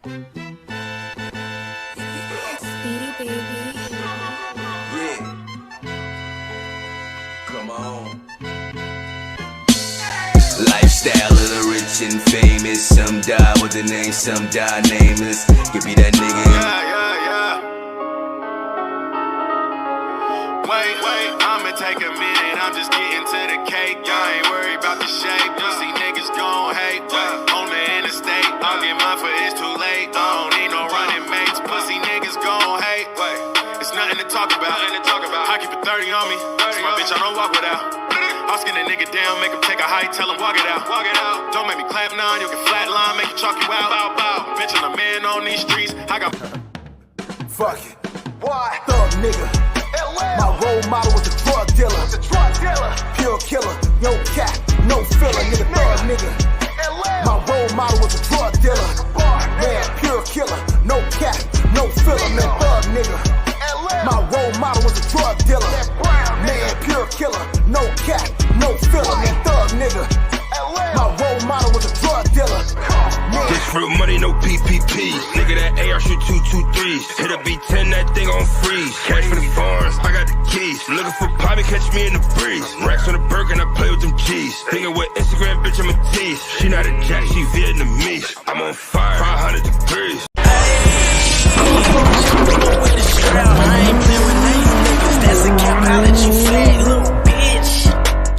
Speedy baby. Yeah. Come on. Lifestyle of the rich and famous. Some die with the name, some die nameless. Give me that nigga. Yeah. Wait, I'ma take a minute. I'm just getting to the cake. I ain't worried about the shape. You see niggas gon' hate. On the interstate, I'll get mine for it's too late. I don't need no running mates. Pussy niggas gon' hate. It's nothing to talk about. I keep a 30 on me. So my bitch I don't walk without. I'll skin a nigga down, make him take a hike, tell him walk it out. Don't make me clap none, you can flatline, make you chalk you out. Bitch, I'm a man on these streets. I got. Fuck it. Why? Thug nigga. My role model was a drug dealer. Pure killer. No cap, no filler. Nigga, thug nigga. My role model was a drug dealer. Man, pure killer. No cap, no filler. Man, thug nigga. My role model was a drug dealer. Man, pure killer. No cap, no filler. Man, thug nigga. My role model was a drug dealer. This real money, no PPP. Nigga, that AR shoot 223s. Hit a B10, that thing on freeze. Cash for the farms, I got the keys. Looking for Poppy, catch me in the breeze. Racks on the Birkin, I play with them G's. Thinking with Instagram, bitch, I'm a tease. She not a jack, she Vietnamese. I'm on fire, 500 degrees. With the strap, I ain't playing with these niggas. That's a capology flag, little bitch.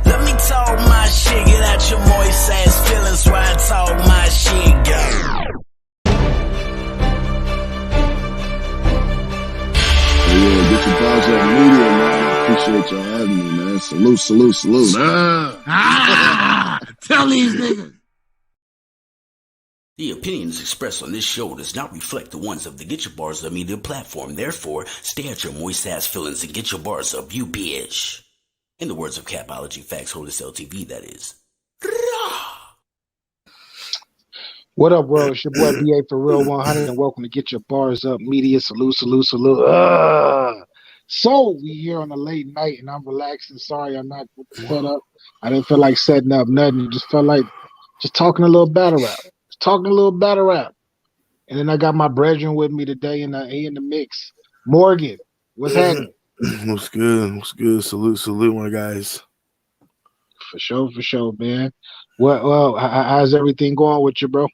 Let me talk my shit, get out your moist ass feelings while I talk my shit, go. Yeah, GetYaBarzUp Media, man. Appreciate y'all having me, man. Salute. Tell these niggas. The opinions expressed on this show does not reflect the ones of the GetYaBarzUp Media platform. Therefore, stay at your moist ass feelings and get your bars up, you bitch. In the words of Capology Facts Holders LTV, that is. What up, world? It's your boy BA for Real 100, and welcome to GetYaBarzUp Media. Salute. So we here on a late night, and I'm relaxing. Sorry, I'm not with the setup. I didn't feel like setting up nothing. It just felt like just talking a little battle rap. And then I got my brethren with me today in the mix. Morgan, what's happening? What's good? Salute, my guys. For sure, man. Well, how's everything going with you, bro?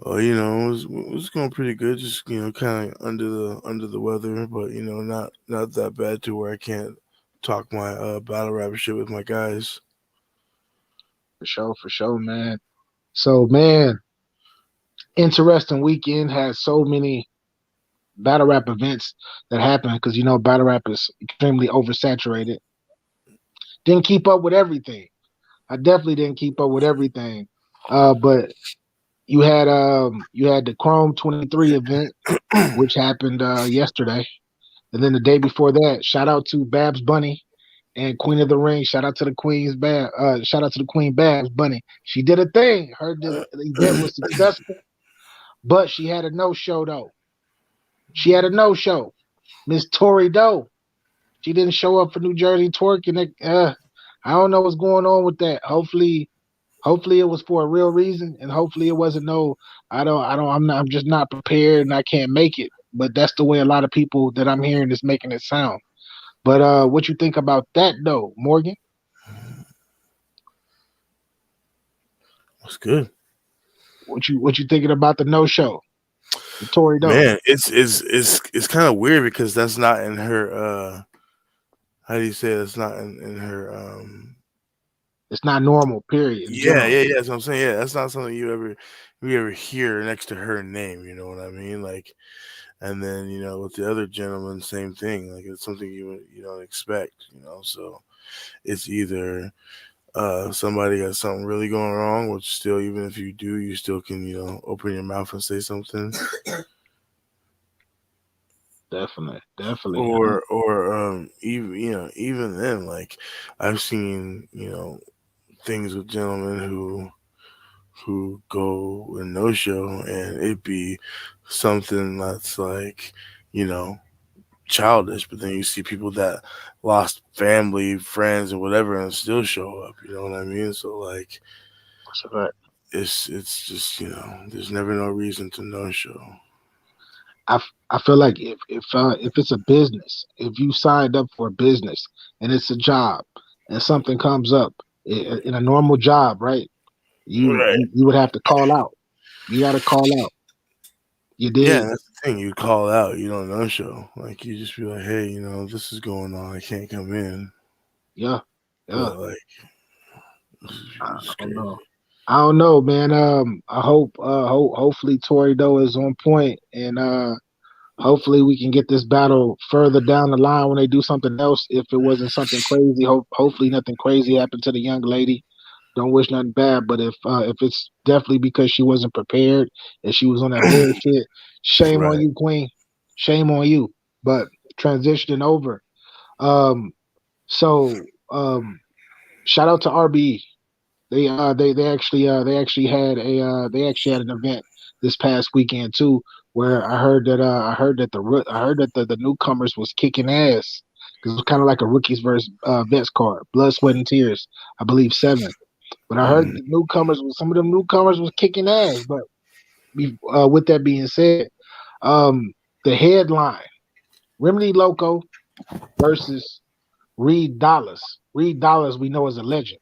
Oh, it was going pretty good. Just kind of under the weather, but not that bad to where I can't talk my battle rap shit with my guys. For sure, man. So, man, interesting weekend. Had so many battle rap events that happened because battle rap is extremely oversaturated. Didn't keep up with everything. I definitely didn't keep up with everything. But you had the Chrome 23 event, which happened yesterday, and then the day before that, shout out to Babs Bunny and Queen of the Ring. Shout out to the Queen Babs Bunny. She did a thing. The event was successful, but she had a no-show though. Miss Tori Doe. She didn't show up for New Jersey twerking. I don't know what's going on with that. Hopefully it was for a real reason, and hopefully it wasn't I'm just not prepared and I can't make it. But that's the way a lot of people that I'm hearing is making it sound. But what you think about that though, Morgan? What's good? What you thinking about the no-show? The Tory Doe. Man, it's kind of weird because that's not in her how do you say it? It's not in her it's not normal, period. Yeah, that's what I'm saying. Yeah, that's not something you ever hear next to her name, you know what I mean? Like, and then with the other gentleman, same thing. Like, it's something you don't expect, so it's either somebody got something really going wrong, which still, even if you do, you still can open your mouth and say something. Definitely. Or even then, like, I've seen things with gentlemen who go and no show, and it be something that's like childish, but then you see people that lost family, friends, or whatever, and still show up. You know what I mean? So like, it's just there's never no reason to no show. I feel like if it's a business, if you signed up for a business and it's a job and something comes up in a normal job, right? Right. You would have to call out. You got to call out. You Yeah, did. that's the thing. You call out, you don't no show. Like you just be like, hey, this is going on. I can't come in. Yeah. Yeah. But like, I it's don't crazy. know. I don't know, man. I hope hopefully Tori Doe is on point and hopefully we can get this battle further down the line when they do something else. If it wasn't something crazy, hopefully nothing crazy happened to the young lady. Don't wish nothing bad, but if it's definitely because she wasn't prepared and she was on that bullshit, shame on Right. you, Queen. Shame on you. But transitioning over. Um so shout out to RBE. They actually had an event this past weekend too, where I heard that the newcomers was kicking ass because it was kind of like a rookies versus vets card, blood, sweat, and tears. I believe 7, but I heard Mhm. the newcomers some of them newcomers was kicking ass. But with that being said, um, the headline: Remedy Loco versus Reed Dollars. Reed Dollars we know is a legend.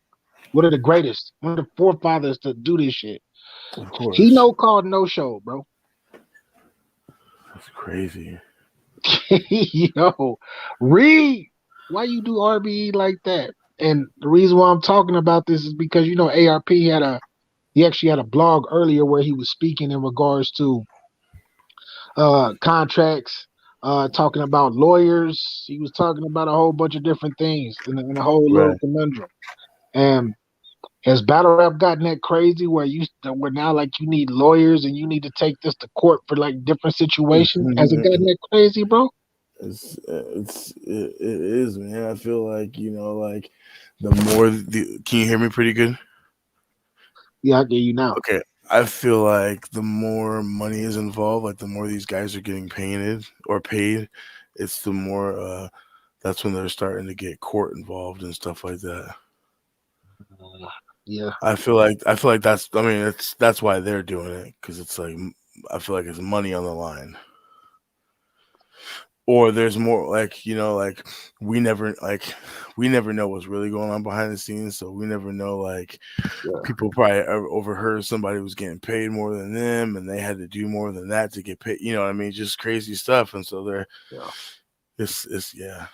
One of the greatest, one of the forefathers to do this shit. Of He course. no called no show, bro. That's crazy. Yo, Reed, why you do RBE like that? And the reason why I'm talking about this is because ARP he actually had a blog earlier where he was speaking in regards to contracts, talking about lawyers. He was talking about a whole bunch of different things in a whole little Right. conundrum. And has battle rap gotten that crazy where now like you need lawyers and you need to take this to court for like different situations? Has it gotten that crazy, bro? It is, man. I feel like like the more can you hear me pretty good? Yeah, I get you now. Okay. I feel like the more money is involved, like the more these guys are getting painted or paid, it's the more that's when they're starting to get court involved and stuff like that. Yeah, I feel like that's why they're doing it because it's like I feel like it's money on the line. Or there's more like like we never like we never know what's really going on behind the scenes, so we never know like yeah, people probably overheard somebody was getting paid more than them and they had to do more than that to get paid, you know what I mean, just crazy stuff. And so they're yeah. it's yeah.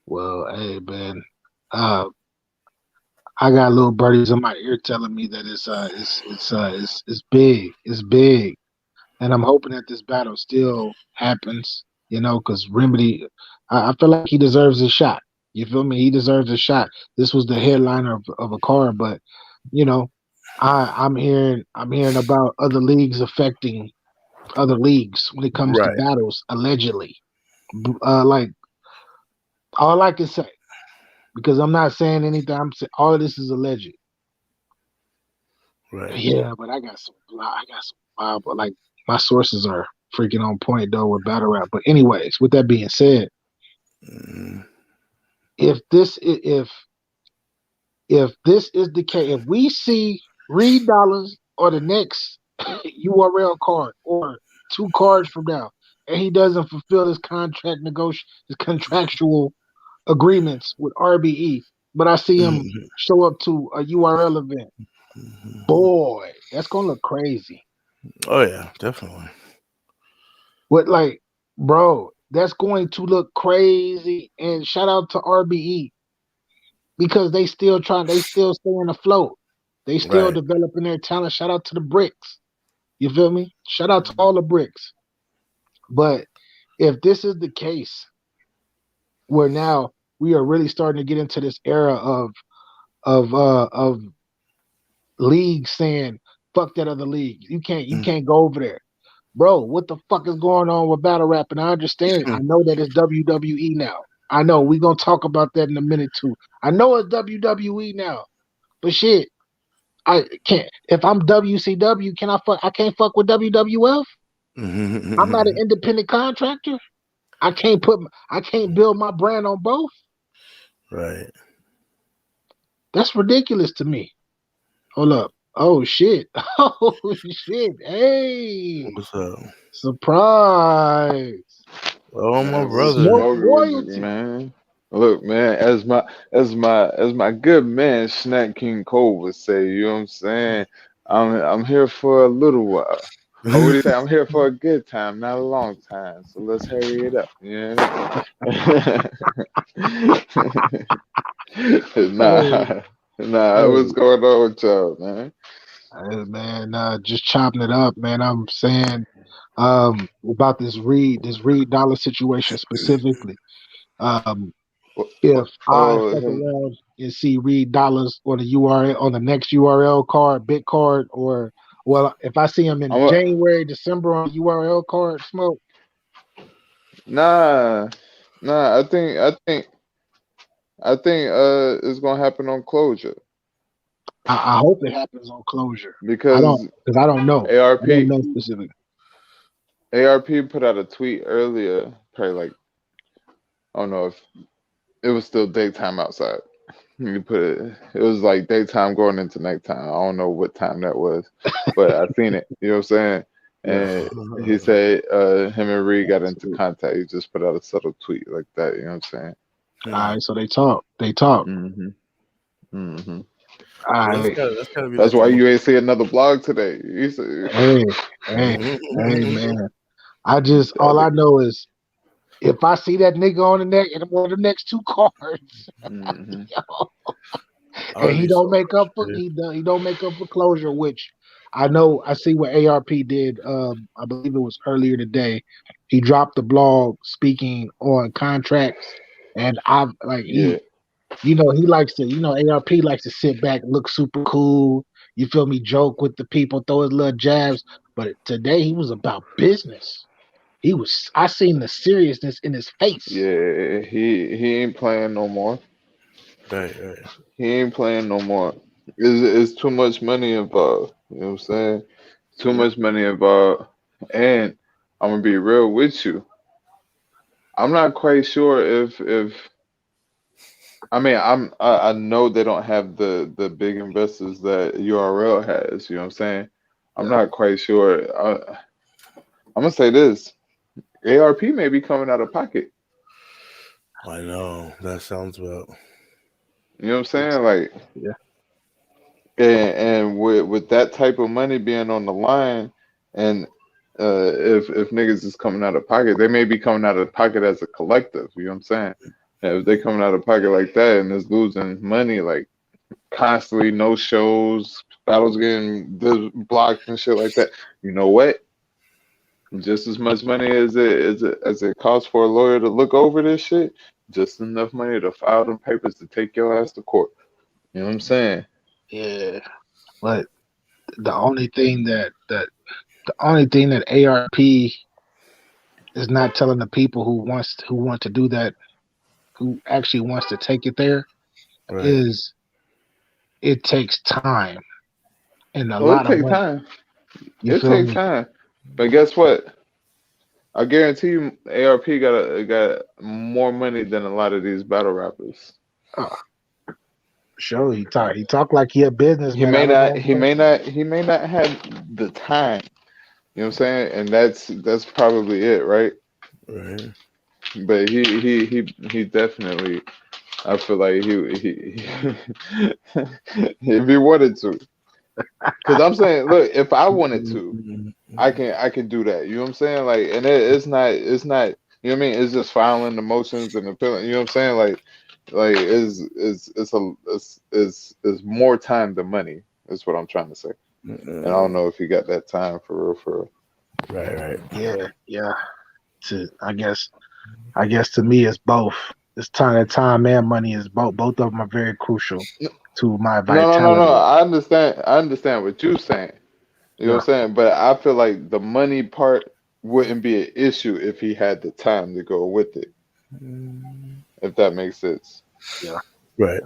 Well, hey man, uh, I got little birdies in my ear telling me that it's big, it's big, and I'm hoping that this battle still happens. Because Remedy, I feel like he deserves a shot. You feel me? He deserves a shot. This was the headliner of a card, but you know, I'm hearing about other leagues affecting other leagues when it comes to Right. battles, allegedly. Like all I can say, because I'm not saying anything. I'm saying all of this is alleged. Right. Yeah, but I got some, but like my sources are freaking on point though with battle rap. But anyways, with that being said, Mm, if this if this is the case, if we see Reed Dollars or the next URL card or 2 cards from now, and he doesn't fulfill his contractual agreements with RBE, but I see him mhm, show up to a URL event, mhm. boy, that's gonna look crazy. Oh yeah, definitely. But like, bro, that's going to look crazy. And shout out to RBE because they still staying afloat. They still Right. developing their talent. Shout out to the bricks. You feel me? Shout out to all the bricks. But if this is the case, where now we are really starting to get into this era of leagues saying, fuck that other league. You Mm, can't go over there. Bro, what the fuck is going on with battle rap? And I understand. I mm, know that it's WWE now. I know we're gonna talk about that in a minute too. I know it's WWE now, but shit, I can't. If I'm WCW, can I fuck? I can't fuck with WWF. I'm not an mhm. independent contractor. I can't build my brand on both. Right. That's ridiculous to me. Hold up. Oh shit! Oh shit! Hey, What's up? surprise! Oh, my Man, what's brother. Smoke smoking with you, royalty. man? Look, man, as my good man Snack King Cole would say, you know what I'm saying? I'm here for a little while. Or what do you say? I'm here for a good time, not a long time. So let's hurry it up. You know what I mean? Hey, Nah, what's hey, going on with y'all, man? hey, man. Just chopping it up, man. I'm saying about this Reed Dollar situation specifically. Um, if I Oh, fuck him. around and see Reed Dollars on the URL on the next URL card, bit card, or well, if I see him in I'm a, January, December on URL card, smoke. nah, nah. I think it's gonna happen on closure I hope it happens on closure. I don't because because I don't know. I don't ARP know specifically. ARP put out a tweet earlier, probably like I don't know if it was still daytime outside. You put it. It was like daytime going into nighttime. I don't know what time that was, but I seen it. You know what I'm saying? Yeah. And he said him and Reed got into contact. He just put out a subtle tweet like that. You know what I'm saying? All right, so they talk. They talk. hmm hmm All That's right. gotta be That's like the why most. you ain't see another blog today. You see, Hey, hey, man. I just that all I nigga. know is if I see that nigga on the neck in one of the next two cards, hmm yo, I and would he be don't so make up for he don't make up for closure, which I know I see what ARP did. I believe it was earlier today. He dropped the blog speaking on contracts, and I've like Yeah, he likes to ARP likes to sit back, look super cool. You feel me? Joke with the people, throw his little jabs. But today he was about business. I seen the seriousness in his face. yeah. He ain't playing no more. right, right. He ain't playing no more. It's too much money involved. You know what I'm saying? Too Yeah, much money involved. And I'm gonna be real with you. I'm not quite sure if I mean I know they don't have the big investors that URL has. You know what I'm saying? I'm yeah. not quite sure. I'm gonna say this: ARP may be coming out of pocket. I know. That sounds about. You know what I'm It's, saying? Like, yeah, and with that type of money being on the line, and if niggas is coming out of pocket, they may be coming out of pocket as a collective. You know what I'm saying? And if they coming out of pocket like that and is losing money like constantly, no shows, battles getting blocked and shit like that. You know what? Just as much money as it costs for a lawyer to look over this shit, just enough money to file them papers to take your ass to court. You know what I'm saying? yeah. But the only thing that ARP is not telling the people who want to do that, who actually wants to take it there, Right. is it takes time and a Well, it lot of take money. time. You It feel take me? time. But guess what? I guarantee you, ARP got more money than a lot of these battle rappers. Uh, sure, he talk like he a He businessman. may I don't not. know. He may not have the time. You know what I'm saying? And that's probably it, right? Right. But he definitely. I feel like he if he wanted to, because I'm saying, look, if I wanted to, I can do that. You know what I'm saying? Like, and it's not. You know what I mean? It's just filing the motions and appealing. You know what I'm saying? Like it's more time than money. Is what I'm trying to say. And I don't know if you got that time for real, for real. Right, right. Yeah, yeah. I guess to me it's both. It's time and money is both. Both of them are very crucial to my No, no, no, no. vitality. I understand what you're saying. You know what Yeah, I'm saying? But I feel like the money part wouldn't be an issue if he had the time to go with it, if that makes sense. yeah, Right.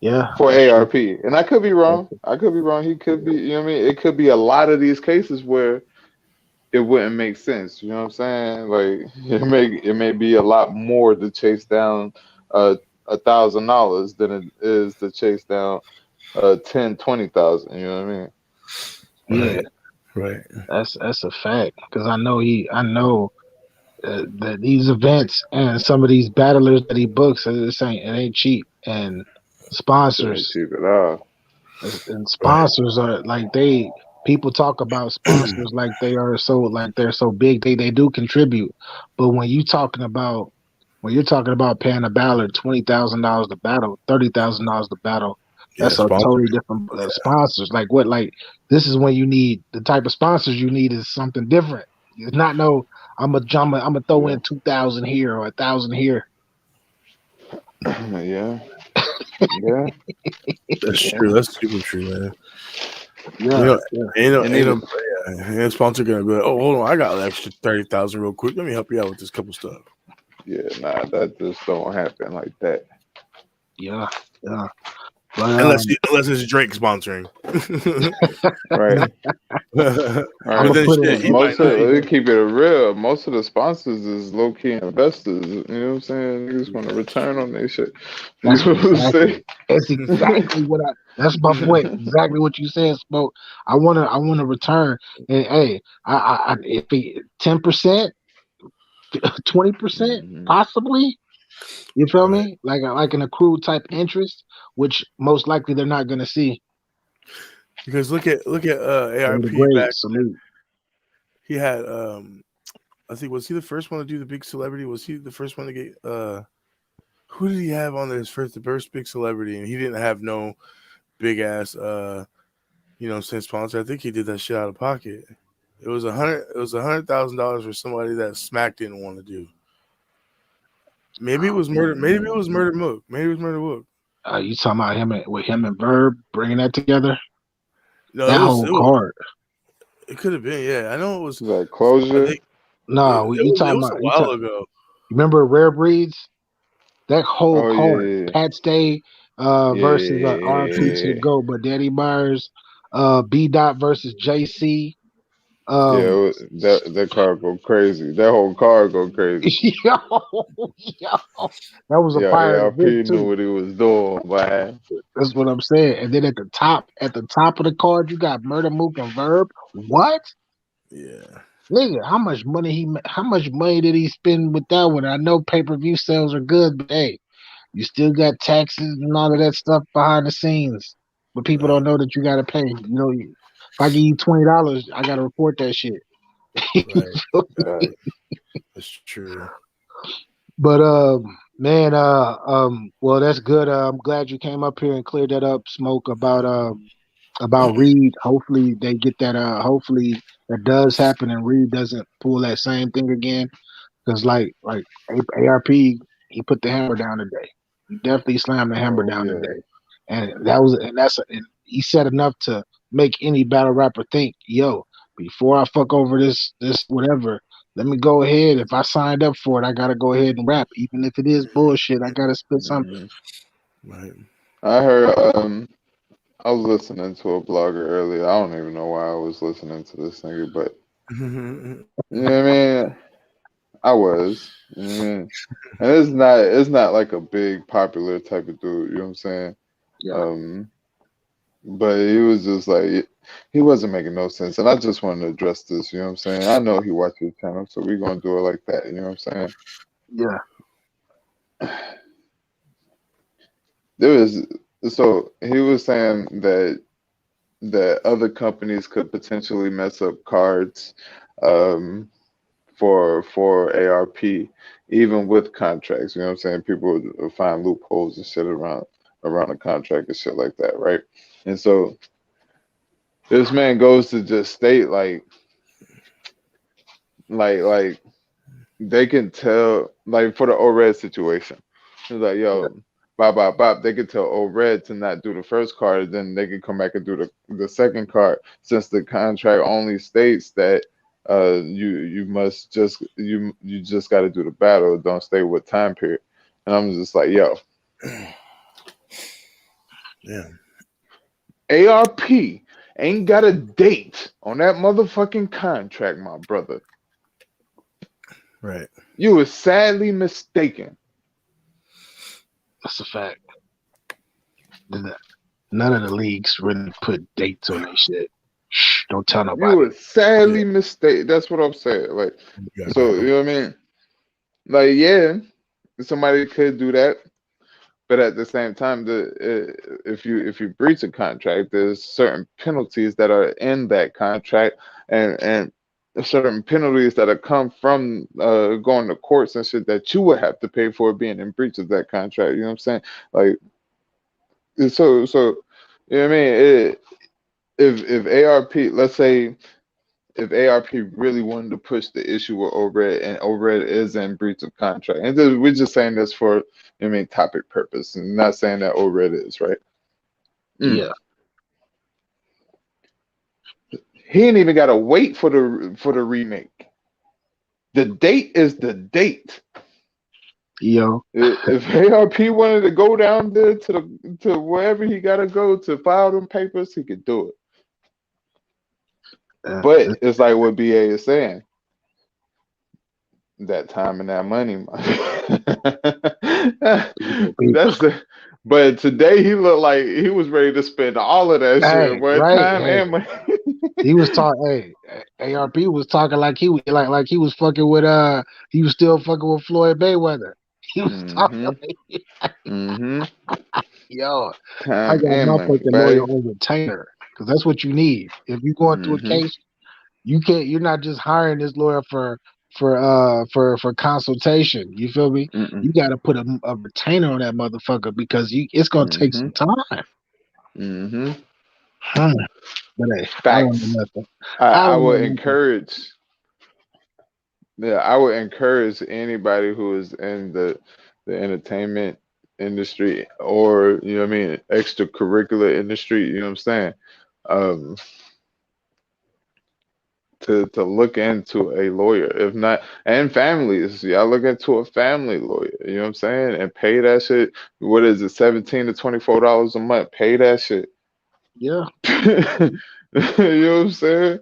yeah. For That's true. ARP. And I could be wrong. I could be wrong. He could be, you know what I mean? It could be a lot of these cases where it wouldn't make sense. You know what I'm saying? Like it may be a lot more to chase down $1,000 than it is to chase down 10, 20,000. You know what I mean? Yeah, Right. that's a fact. Because I know that these events and some of these battlers that he books, it ain't cheap. And Shit ain't sponsors cheap at all. and Right. sponsors are like people talk about sponsors like they're so big. They do contribute, but when you're talking about paying a battler $20,000 to battle, $30,000 to battle, Yeah, that's a sponsor. totally different sponsors. Like what? Like this is when you need the type of sponsors you need is something different. It's not no. I'm gonna throw Yeah. in 2,000 here or 1,000 here. Yeah. Yeah. That's Yeah. true. That's super true, man. You Yeah, know, yeah. And even ain't a sponsor gonna be like, oh, hold on, I got an extra 30,000 real quick. Let me help you out with this couple stuff. yeah, nah, that just don't happen like that. Yeah, yeah. But Unless it's Drake sponsoring. Right. I'm But Right. gonna then put shit, it. he Most might of not. they keep it real. Most of the sponsors is low key investors. You know what I'm saying? Niggas want to return on their shit. You That's know what I'm saying? That's exactly what I. That's my point. Exactly what you said, Smoke. I wanna return. And hey, if 10%, 20%, Mhm. possibly. You feel Right. me? Like an accrued type interest, which most likely they're not gonna see. Because look at They're the ARP great back. salute. He had I think was he the first one to do the big celebrity? Was he the first one to get who did he have on his the first big celebrity? And he didn't have no big ass since sponsor. I think he did that shit out of pocket. $100,000 for somebody that Smack didn't want to do. Maybe it was murder. Maybe it was Murder Mook. Maybe it was Murder Mook. You talking about with him and Verb bringing that together? No, That whole card. it could have been. Yeah, I know it was. Like I closure. think No, you it talking was about a while ago. remember Rare Breeds? That whole Oh card, yeah, Pat Stay yeah, versus yeah, RP to the yeah. GOAT, but Daddy Myers, B Dot versus JC. Yeah, Um, that car go crazy. That whole car go crazy. yo, yo, that was a Yeah, fire ARP event knew too. what he was doing, man. That's what I'm saying. And then at the top of the card, you got Murder Mook and Verb. What? Yeah, Nigga, how much money did he spend with that one? I know pay per view sales are good, but hey, you still got taxes and all of that stuff behind the scenes, but people don't right, know that you got to pay. If I give you $20, I got to report that shit. right. Right. That's true. But man, well, that's good. I'm glad you came up here and cleared that up, Smoke, about Reed. Hopefully they get that. Hopefully that does happen and Reed doesn't pull that same thing again. Because like ARP, he put the hammer down today. He definitely slammed the hammer Oh down yeah. today, and he said enough to make any battle rapper think, yo, before I fuck over this whatever, let me go ahead. If I signed up for it, I gotta go ahead and rap, even if it is bullshit. I gotta spit something. Mhm. Right. I heard. I was listening to a blogger earlier. I don't even know why I was listening to this nigga, but you know what I mean. I was. You know what I mean? And it's not like a big popular type of dude. You know what I'm saying? Yeah, Um, but he was just like he wasn't making no sense, and I just wanted to address this. You know what I'm saying? I know he watches the channel, so we're gonna do it like that. You know what I'm saying? yeah, There was so he was saying that other companies could potentially mess up cards um, for ARP, even with contracts. You know what I'm saying? People would find loopholes and shit around the contract and shit like that, right? And so this man goes to just state like they can tell like for the ORED situation. He's like, yeah, yo, bop bop bop. They could tell ORED to not do the first card, then they can come back and do the second card, since the contract only states that you must you just got to do the battle. Don't stay with time period. And I'm just like, yo, Yeah. ARP ain't got a date on that motherfucking contract, my brother. Right. You were sadly mistaken. that's a fact. None of the leagues really put dates on their shit. Shh, don't tell You nobody. would sadly mistake. That's what I'm saying. Like, Yeah, so you know what I mean? Like, yeah, somebody could do that, but at the same time, if you breach a contract, there's certain penalties that are in that contract, and certain penalties that have come from going to courts and shit that you would have to pay for being in breach of that contract. You know what I'm saying? Like, so you know what I mean? If ARP, let's say if ARP really wanted to push the issue with ORED and ORED is in breach of contract, and we're just saying this for, I mean, topic purpose, and not saying that ORED is right. Yeah, He ain't even got to wait for the remake. The date is the date. yo, If ARP wanted to go down there to wherever he got to go to file them papers, he could do it. uh, But it's like what BA is saying. That time and that money. That's the. But today he looked like he was ready to spend all of that shit, hey, boy, right, time hey. and money. He was talking. Hey, ARP was talking like he was like he was fucking with he was still fucking with Floyd Mayweather. He was talking Mm-hmm. like, Mm-hmm. yo, I Time got and my money, fucking lawyer buddy. on retainer because that's what you need. If you're going through a Mm-hmm. case, you can't. You're not just hiring this lawyer for consultation. You feel me? Mm-mm. You got to put a retainer on that motherfucker because it's gonna take Mm-hmm. some time. Mm-hmm. Hmm. But hey, I don't know Facts. nothing. I I don't know would nothing. encourage. Yeah, I would encourage anybody who is in the entertainment industry or, you know what I mean, extracurricular industry, you know what I'm saying? Um, to look into a lawyer. If not, and families, y'all look into a family lawyer, you know what I'm saying? And pay that shit. What is it, $17 to $24 a month? Pay that shit. Yeah, You know what I'm saying?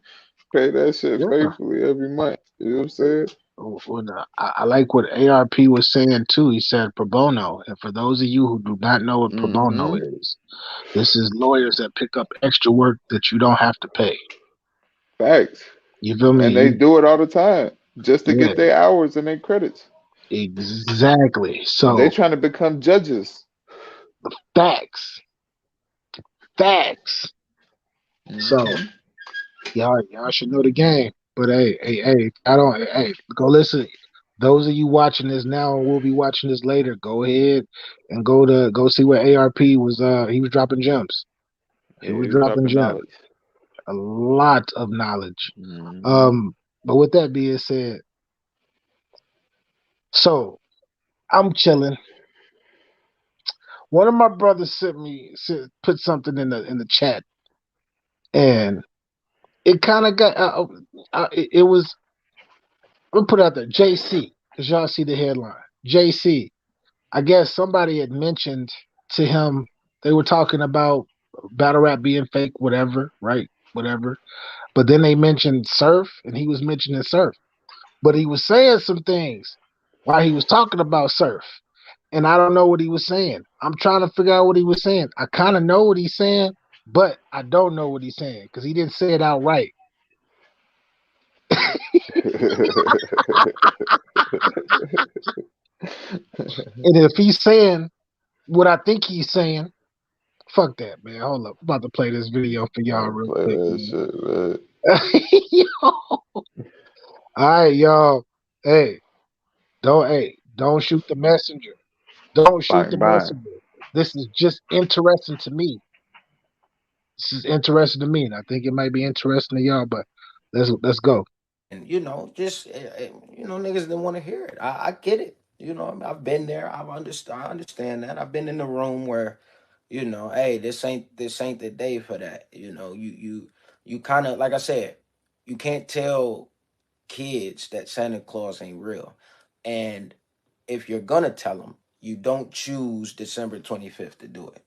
Pay that shit yeah. faithfully every month. You know what I'm saying? When, I like what ARP was saying too. He said pro bono. And for those of you who do not know what pro bono Mm-hmm. is, this is lawyers that pick up extra work that you don't have to pay. Facts. You feel me? And they do it all the time just to Yeah, get their hours and their credits. exactly. And they So trying to become judges. facts, facts. So Mm-hmm. y'all should know the game. But hey, I don't. Hey, go listen. Those of you watching this now and will be watching this later, go ahead and go see where ARP was. He was dropping gems. He Yeah, was he's dropping dropping gems. knowledge. A lot of knowledge. Mm-hmm. But with that being said, so I'm chilling. One of my brothers put something in the chat, and it kind of got it was. I'm gonna put it out there, JC, because y'all see the headline. JC, I guess somebody had mentioned to him they were talking about battle rap being fake, whatever, right? Whatever. But then they mentioned Surf, and he was mentioning Surf. But he was saying some things while he was talking about Surf. And I don't know what he was saying. I'm trying to figure out what he was saying. I kind of know what he's saying, but I don't know what he's saying because he didn't say it outright. And if he's saying what I think he's saying, fuck that, man. Hold up. I'm about to play this video for y'all I'll real play quick, that man. shit, man. All right, y'all. Hey, don't shoot the messenger. Don't shoot the Bang, bang. messenger. This is just interesting to me. This is interesting to me, and I think it might be interesting to y'all. But let's go. And just niggas didn't want to hear it. I get it. I've been there. I understand that. I've been in the room where, hey, this ain't the day for that. You kind of, like I said, you can't tell kids that Santa Claus ain't real, and if you're gonna tell them, you don't choose December 25th to do it.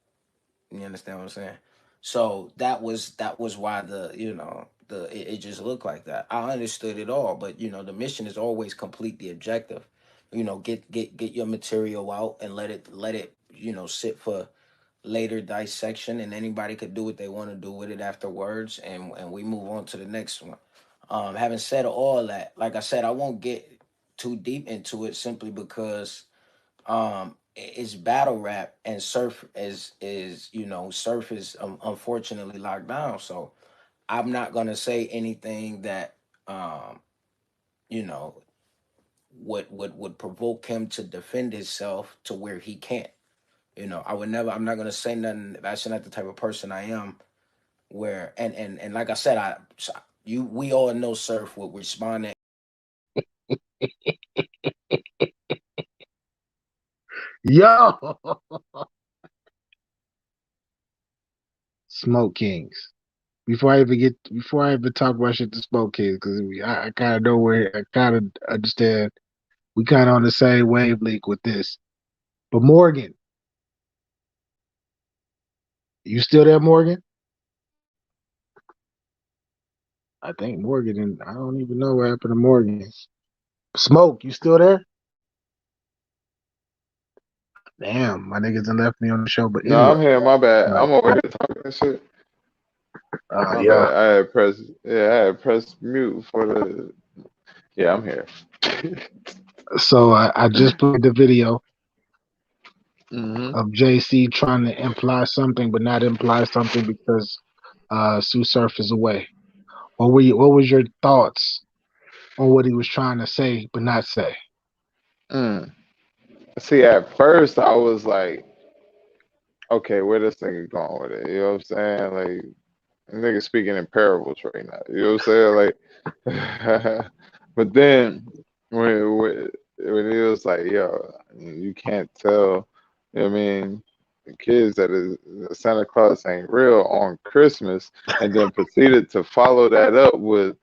You understand what I'm saying? So that was why it just looked like that. I understood it all, but the mission is always completely objective. Get your material out and let it sit for later dissection, and anybody could do what they want to do with it afterwards, and we move on to the next one. Having said all that, like I said, I won't get too deep into it simply because it's battle rap, and surf is unfortunately locked down. So I'm not gonna say anything that um you know would provoke him to defend himself to where he can't. I would never. I'm not gonna say nothing. That's not the type of person I am. Where and like I said, we all know Surf would respond. Yo, Smoke Kings. Before I even talk about shit to Smoke Kings, because I kind of know where I kind of understand. We kind of on the same wavelength with this. But Morgan, you still there, Morgan? I think Morgan, and I don't even know what happened to Morgan. Smoke, you still there? Damn, my niggas done left me on the show. But No, anyway, I'm here. My bad. like, I'm over here talking and shit. My yeah. bad. I had pressed mute for the. Yeah, I'm here. So I just played the video Hmm. of JC trying to imply something, but not imply something because Sue Surf is away. What was your thoughts on what he was trying to say but not say? Mm. See, at first I was like, okay, where this nigga going with it? You know what I'm saying? Like, nigga speaking in parables right now. You know what I'm saying? Like, but then when he was like, yo, you can't tell. You know what I mean, the kids that Santa Claus ain't real on Christmas, and then proceeded to follow that up with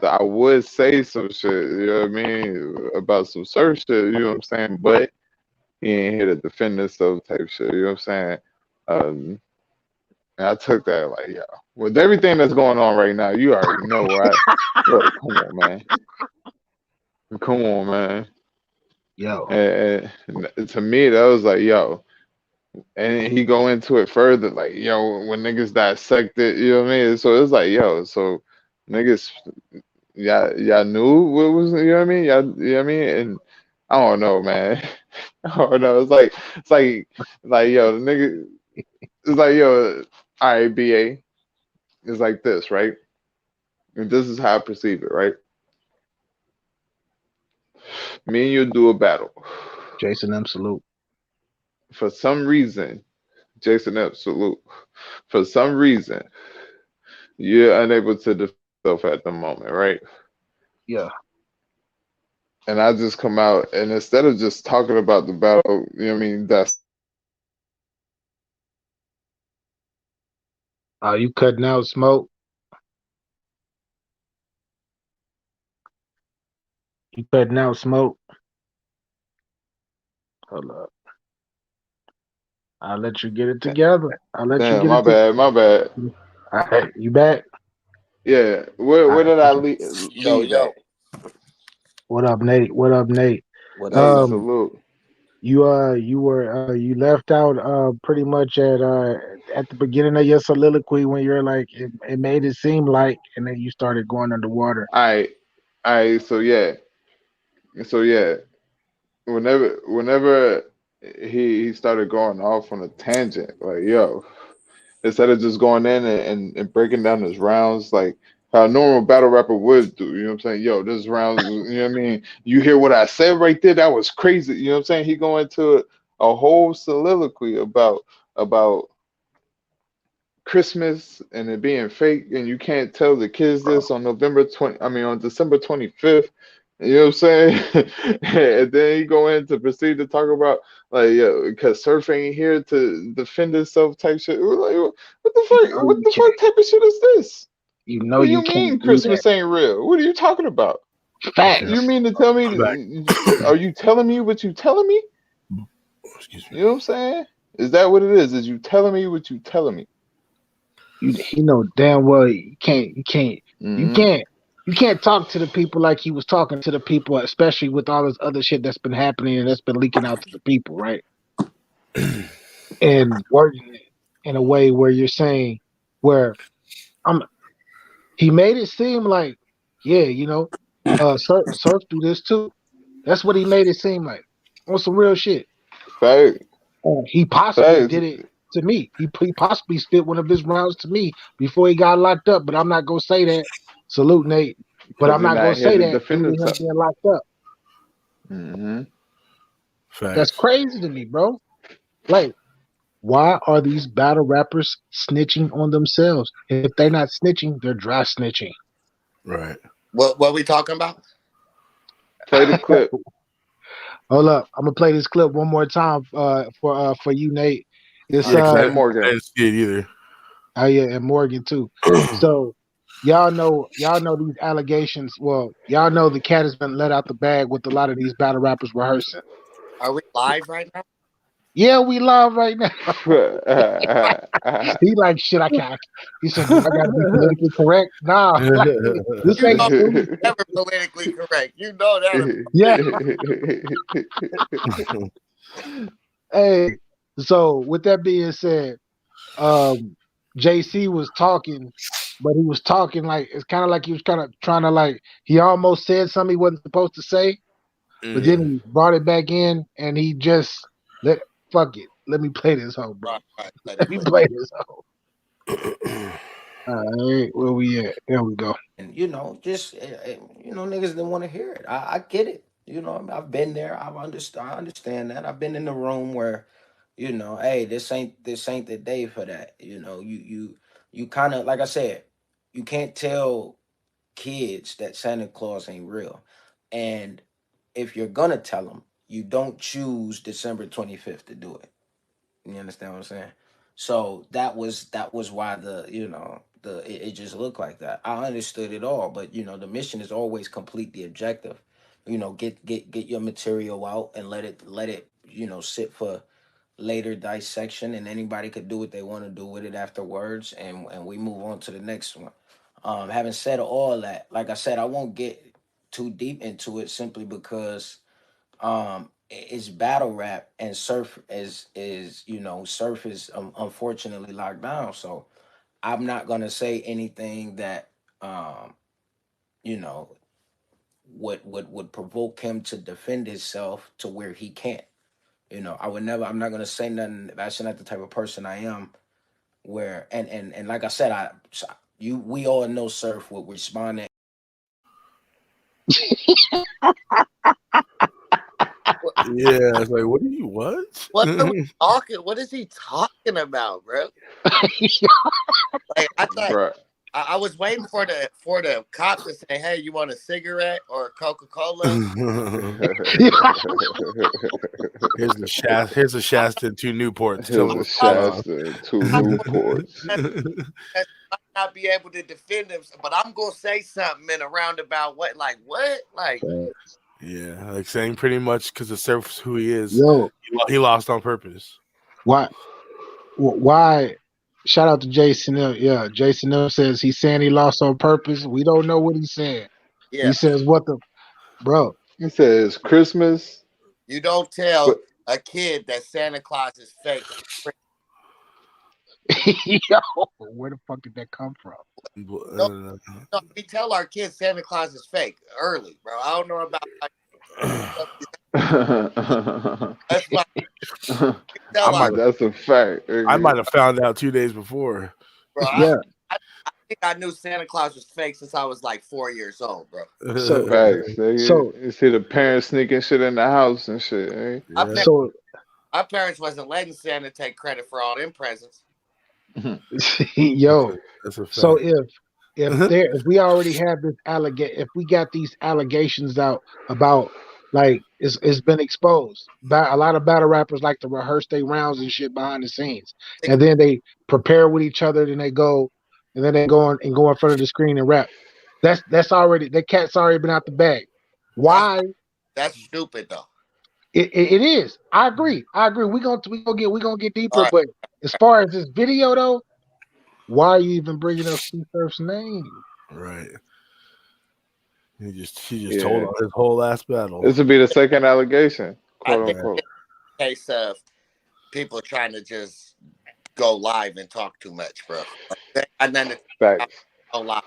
I would say some shit. You know what I mean, about some surf shit. You know what I'm saying? But he ain't here to defend himself type shit. You know what I'm saying? Um, and I took that like, yo, with everything that's going on right now, you already know, right? Yo, come on, man. Come on, man. Yo, And to me, that was like, yo. And he go into it further, like, yo, when niggas dissect it, you know what I mean? So it's like, yo, so niggas, y'all knew what was, you know what I mean? Y'all, you know what I mean? And I don't know, man. I don't know. It's like, yo, the nigga, it's like, yo, all right, BA, it's like this, right? And this is how I perceive it, right? Me and you do a battle. Jason M. Salute. For some reason, Jason Absolute, for some reason, you're unable to defend yourself at the moment, right? Yeah. And I just come out, and instead of just talking about the battle, you know what I mean? You cutting out Smoke? You cutting out Smoke? Hold up. I'll let you get it together. I'll let you Damn, get my it bad, my bad. together. All right, you back? Yeah, All where right. did I Yo, leave at? yo, What up, Nate? What up, Nate? what up, Hey, yo? Um, salute. you left out pretty much at the beginning of your soliloquy when you're like it made it seem like, and then you started going underwater. All right, so yeah. Whenever he started going off on a tangent, like yo, instead of just going in and breaking down his rounds like how a normal battle rapper would do, you know what I'm saying? Yo, this rounds, you know what I mean? You hear what I said right there? That was crazy. You know what I'm saying? He go into a whole soliloquy about Christmas and it being fake, and you can't tell the kids this on on December 25th. You know what I'm saying? And then he go in to proceed to talk about like, yeah, because Surf ain't here to defend himself type shit. We're like, what the You fuck? know What you the can't. fuck type of shit is this? You know What do you you can't mean do that. Christmas ain't real? What are you talking about? You Facts. mean to tell Back. me? Are you telling me what you telling me? Excuse me. You know what I'm saying? Is that what it is? Is you telling me what you telling me? You know damn well you can't. You can't. You Hmm. can't. You can't talk to the people like he was talking to the people, especially with all this other shit that's been happening and that's been leaking out to the people, right? and wording it in a way where you're saying where I'm he made it seem like, yeah, surf do this too. That's what he made it seem like. On some real shit. Fact, He possibly facts. did it to me. He possibly spit one of his rounds to me before he got locked up, but I'm not gonna say that. Salute Nate. But Because I'm he's not gonna not here say to that defend due to him himself. being locked up. Hmm. That's Facts. crazy to me, bro. Like, why are these battle rappers snitching on themselves? If they're not snitching, they're dry snitching. Right. What we talking about? Play the clip. Hold up, I'm gonna play this clip one more time for you, Nate. It's Yeah, because I And I Morgan. didn't see it either. oh yeah, and Morgan too. So y'all know these allegations. Well, y'all know the cat has been let out the bag with a lot of these battle rappers rehearsing. Are we live right now? Yeah, we live right now. He like shit. I can't. He said, "Do I got to be politically correct?" Nah, like this You ain't know, true. never politically correct. You know that. Yeah. Hey. So with that being said, JC was talking, but he was talking like it's kind of like he was kind of trying to like he almost said something he wasn't supposed to say, but then he brought it back in and he just let fuck it. Let me play this hoe, bro. Right. Let Let it me play. play this hoe. All right, where we at? There we go. And just niggas didn't want to hear it. I get it. I've been there. I understand that. I've been in the room where, hey, this ain't the day for that. You kind of, like I said, you can't tell kids that Santa Claus ain't real, and if you're gonna tell them, you don't choose December 25th to do it. You understand what I'm saying? So that was why it just looked like that. I understood it all, but the mission is always complete the objective. Get your material out and let it sit for later dissection, and anybody could do what they want to do with it afterwards, and we move on to the next one. Having said all that, like I said, I won't get too deep into it simply because it's battle rap, and surf is unfortunately locked down, so I'm not gonna say anything that um you know would provoke him to defend himself to where he can't. I'm not gonna say nothing. That's not the type of person I am. Where and like I said, we all know Surf would respond. Yeah, it's like, what do you what? What are we talking? What is he talking about, bro? Like I thought Bruh. I was waiting for the cop to say, "Hey, you want a cigarette or a Coca-Cola?" Here's a Shasta and two Newports. Tell Here's me a what's going on. Shasta, two Newports. That might not be able to defend him, but I'm gonna say something in a roundabout way. Like what? Like Yeah, like saying pretty much because the surf's who he is. Yo, He lost on purpose. why? Why? Shout out to Jason L. Yeah, Jason L says he's saying he lost on purpose. We don't know what he's saying. yeah, He says what the bro. He says Christmas, you don't but tell a kid that Santa Claus is fake. Yo, where the fuck did that come from? No, no, we tell our kids Santa Claus is fake early, bro. I don't know about that's why we tell our that's a fact. I might have found out 2 days before. bro. Yeah. I think I knew Santa Claus was fake since I was like 4 years old, bro. So Facts. so You see the parents sneaking shit in the house and shit. Eh? Yeah. so Our parents wasn't letting Santa take credit for all them presents. yo. That's a fact. So if we already have this if we got these allegations out about like it's been exposed. A lot of battle rappers like to rehearse their rounds and shit behind the scenes, and then they prepare with each other. Then they go, and then they go in front of the screen and rap. That's already that cat's already been out the bag. Why? That's stupid though. It is. I agree. We gonna get deeper. All right. But as far as this video though, why are you even bringing up C-Surf's name? Right. He just Yeah. told on his whole last battle. This would be the second allegation, I quote think unquote. case of people trying to just go live and talk too much, bro. Like, and then Facts. go live.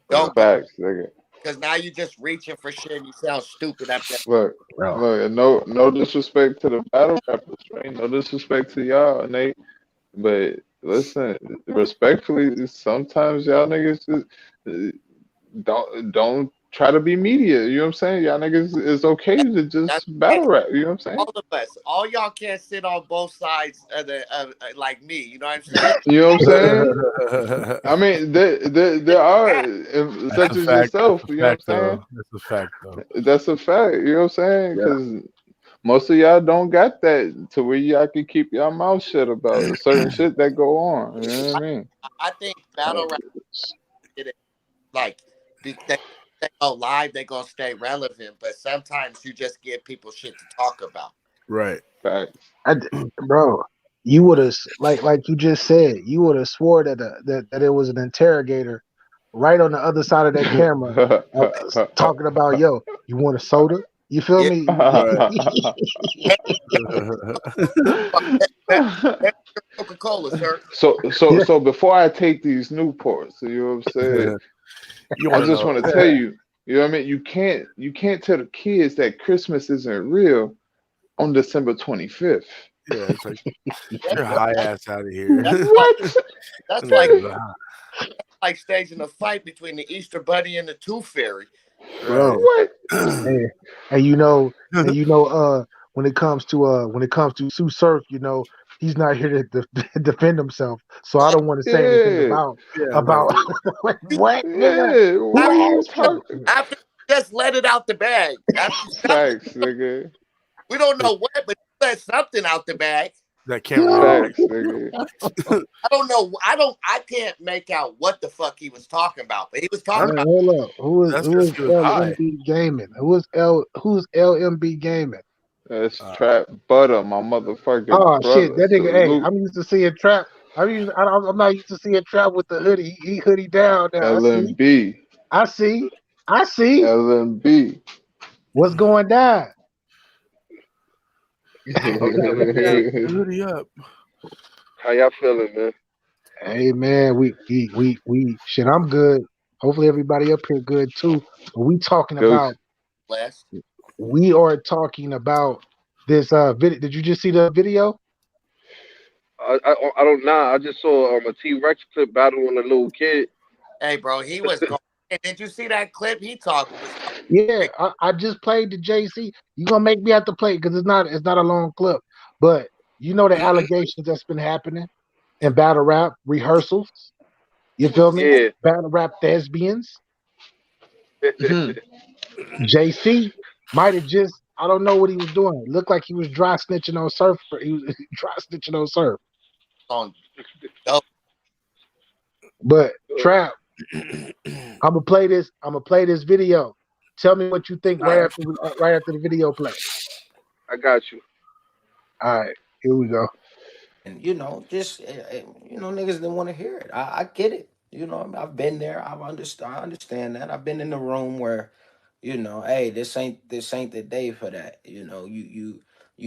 Don't go, Facts, nigga. because now you're just reaching for shit and you sound stupid after that. Look, Bro. look, and no disrespect to the battle rappers, right? No disrespect to y'all, Nate. But listen, respectfully, sometimes y'all niggas don't try to be media. You know what I'm saying? Y'all niggas it's okay to That's just battle rap. You know what I'm saying? all of us. All y'all can't sit on both sides of the like me. You know what I'm saying? You know what I'm saying? I mean, there are That's such a as fact. yourself. That's a You know what I'm fact, though. saying? That's a fact, though. That's a fact. You know what I'm saying? Yeah. Because most of y'all don't got that to where y'all can keep your mouth shut about certain shit that go on. You know what I mean? I think battle rap did it like they go live, they gonna stay relevant, but sometimes you just give people shit to talk about. Right. Facts. Bro, you would have like you just said, you would have swore that that it was an interrogator right on the other side of that camera talking about, yo, you want a soda? You feel Yeah, me? Right. Coca Cola, sir. Yeah. So before I take these Newports, you know what I'm saying? You I want to just know? want to tell you, you know what I mean? You can't tell the kids that Christmas isn't real on December 25th. Yeah, it's like That- your that- high ass out of here. that's What? that's That like is staging a fight between the Easter Bunny and the Tooth Fairy. Right. Bro. what? And, and when it comes to Sue Surf, he's not here to defend himself. So I don't want to say anything Yeah. Yeah, like about what, nigga? Yeah. Who What are you asked you? talking? After you just let it out the bag. After you got it, Facts, nigga. we don't know what, but you let something out the bag. that can't Yo, react. Facts, nigga. I don't know. I can't make out what the fuck he was talking about, but he was talking man, about. hold up. That's Who because is he was high. LMB gaming? Who's LMB gaming? That's Uh, Trap Butter, my motherfucking Oh shit, brother. that nigga. Hey, Salute. I'm used to seeing Trap. I'm not used to seeing Trap with the hoodie. He hoodie down now. I see. LMB. I see. I see. LMB. What's going down? Hoodie up. How y'all feeling, man? Hey man, we shit. I'm good. Hopefully everybody up here good too. But Deuce. Last. we are talking about this video. Did you just see the video? I don't know. I just saw a T-Rex clip battling a little kid. Hey, bro, he was going. And did you see that clip? He talked was Yeah, I just played the JC. You gonna make me have to play because it's not a long clip. But you know the allegations that's been happening in battle rap rehearsals. You he feel was me? Yeah. Battle rap thespians. Hmm. JC might have just I don't know what he was doing. It looked like he was dry snitching on Surf. He was dry snitching on Surf. on dope. But Trap, I'm gonna play this. I'm gonna play this video. Tell me what you think right after the video play. I got you. All right, here we go. And just niggas didn't want to hear it. I get it. I've been there. I understand that. I've been in the room where, hey, this ain't the day for that. You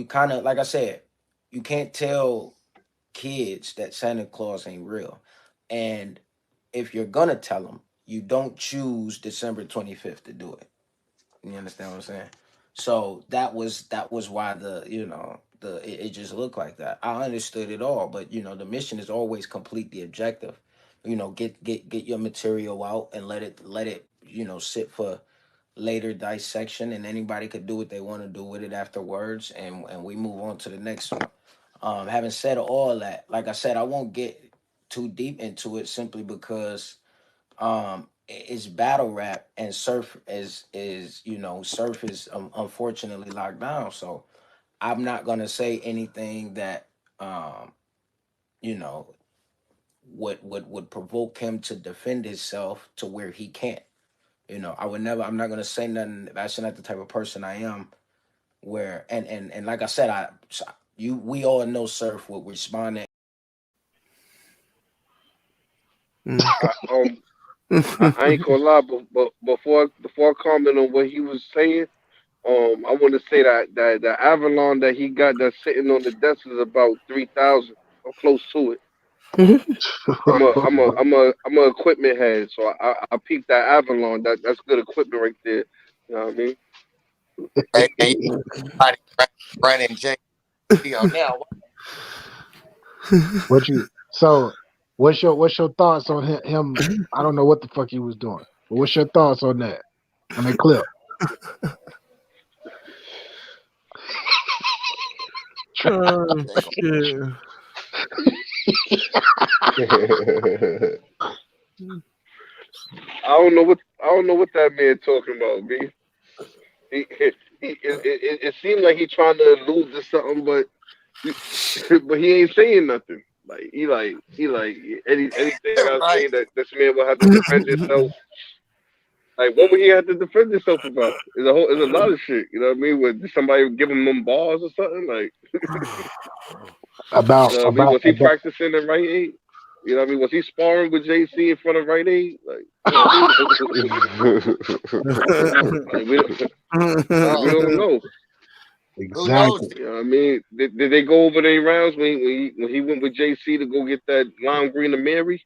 kind of, like I said, you can't tell kids that Santa Claus ain't real, and if you're gonna tell them, you don't choose December 25th to do it. You understand what I'm saying? So that was why it just looked like that. I understood it all, but the mission is always complete the objective. Get your material out and let it sit for later dissection, and anybody could do what they want to do with it afterwards, and we move on to the next one. Having said all that, like I said, I won't get too deep into it simply because it's battle rap, and surf is unfortunately locked down, so I'm not gonna say anything that um you know would provoke him to defend himself to where he can't. I'm not gonna say nothing. That's not the type of person I am. Where and like I said, we all know Surf would respond. I, I ain't gonna lie, but before I comment on what he was saying, I want to say that the Avalon that he got that's sitting on the desk is about 3,000 or close to it. I'm a equipment head, so I peeped that Avalon. That's good equipment right there. You know what I mean? And somebody running J on now. What you so? What's your thoughts on him? I don't know what the fuck he was doing, but what's your thoughts on that? On that clip? Oh, shit. I don't know what that man talking about, B. It seemed like he trying to allude to something, but but he ain't saying nothing. Like anything I'm Right. saying that this man will have to defend himself. Like what would he have to defend himself about? There's a lot of shit. You know what I mean? Would somebody give him them balls or something? Like About you know what I mean? about Was he about. practicing in Right Aid? You know what I mean? Was he sparring with JC in front of Right Aid? Like, you know what I mean? We Oh, don't know. who knows? Exactly. You know what I mean? Did they go over their rounds when he went with JC to go get that lime green and Mary?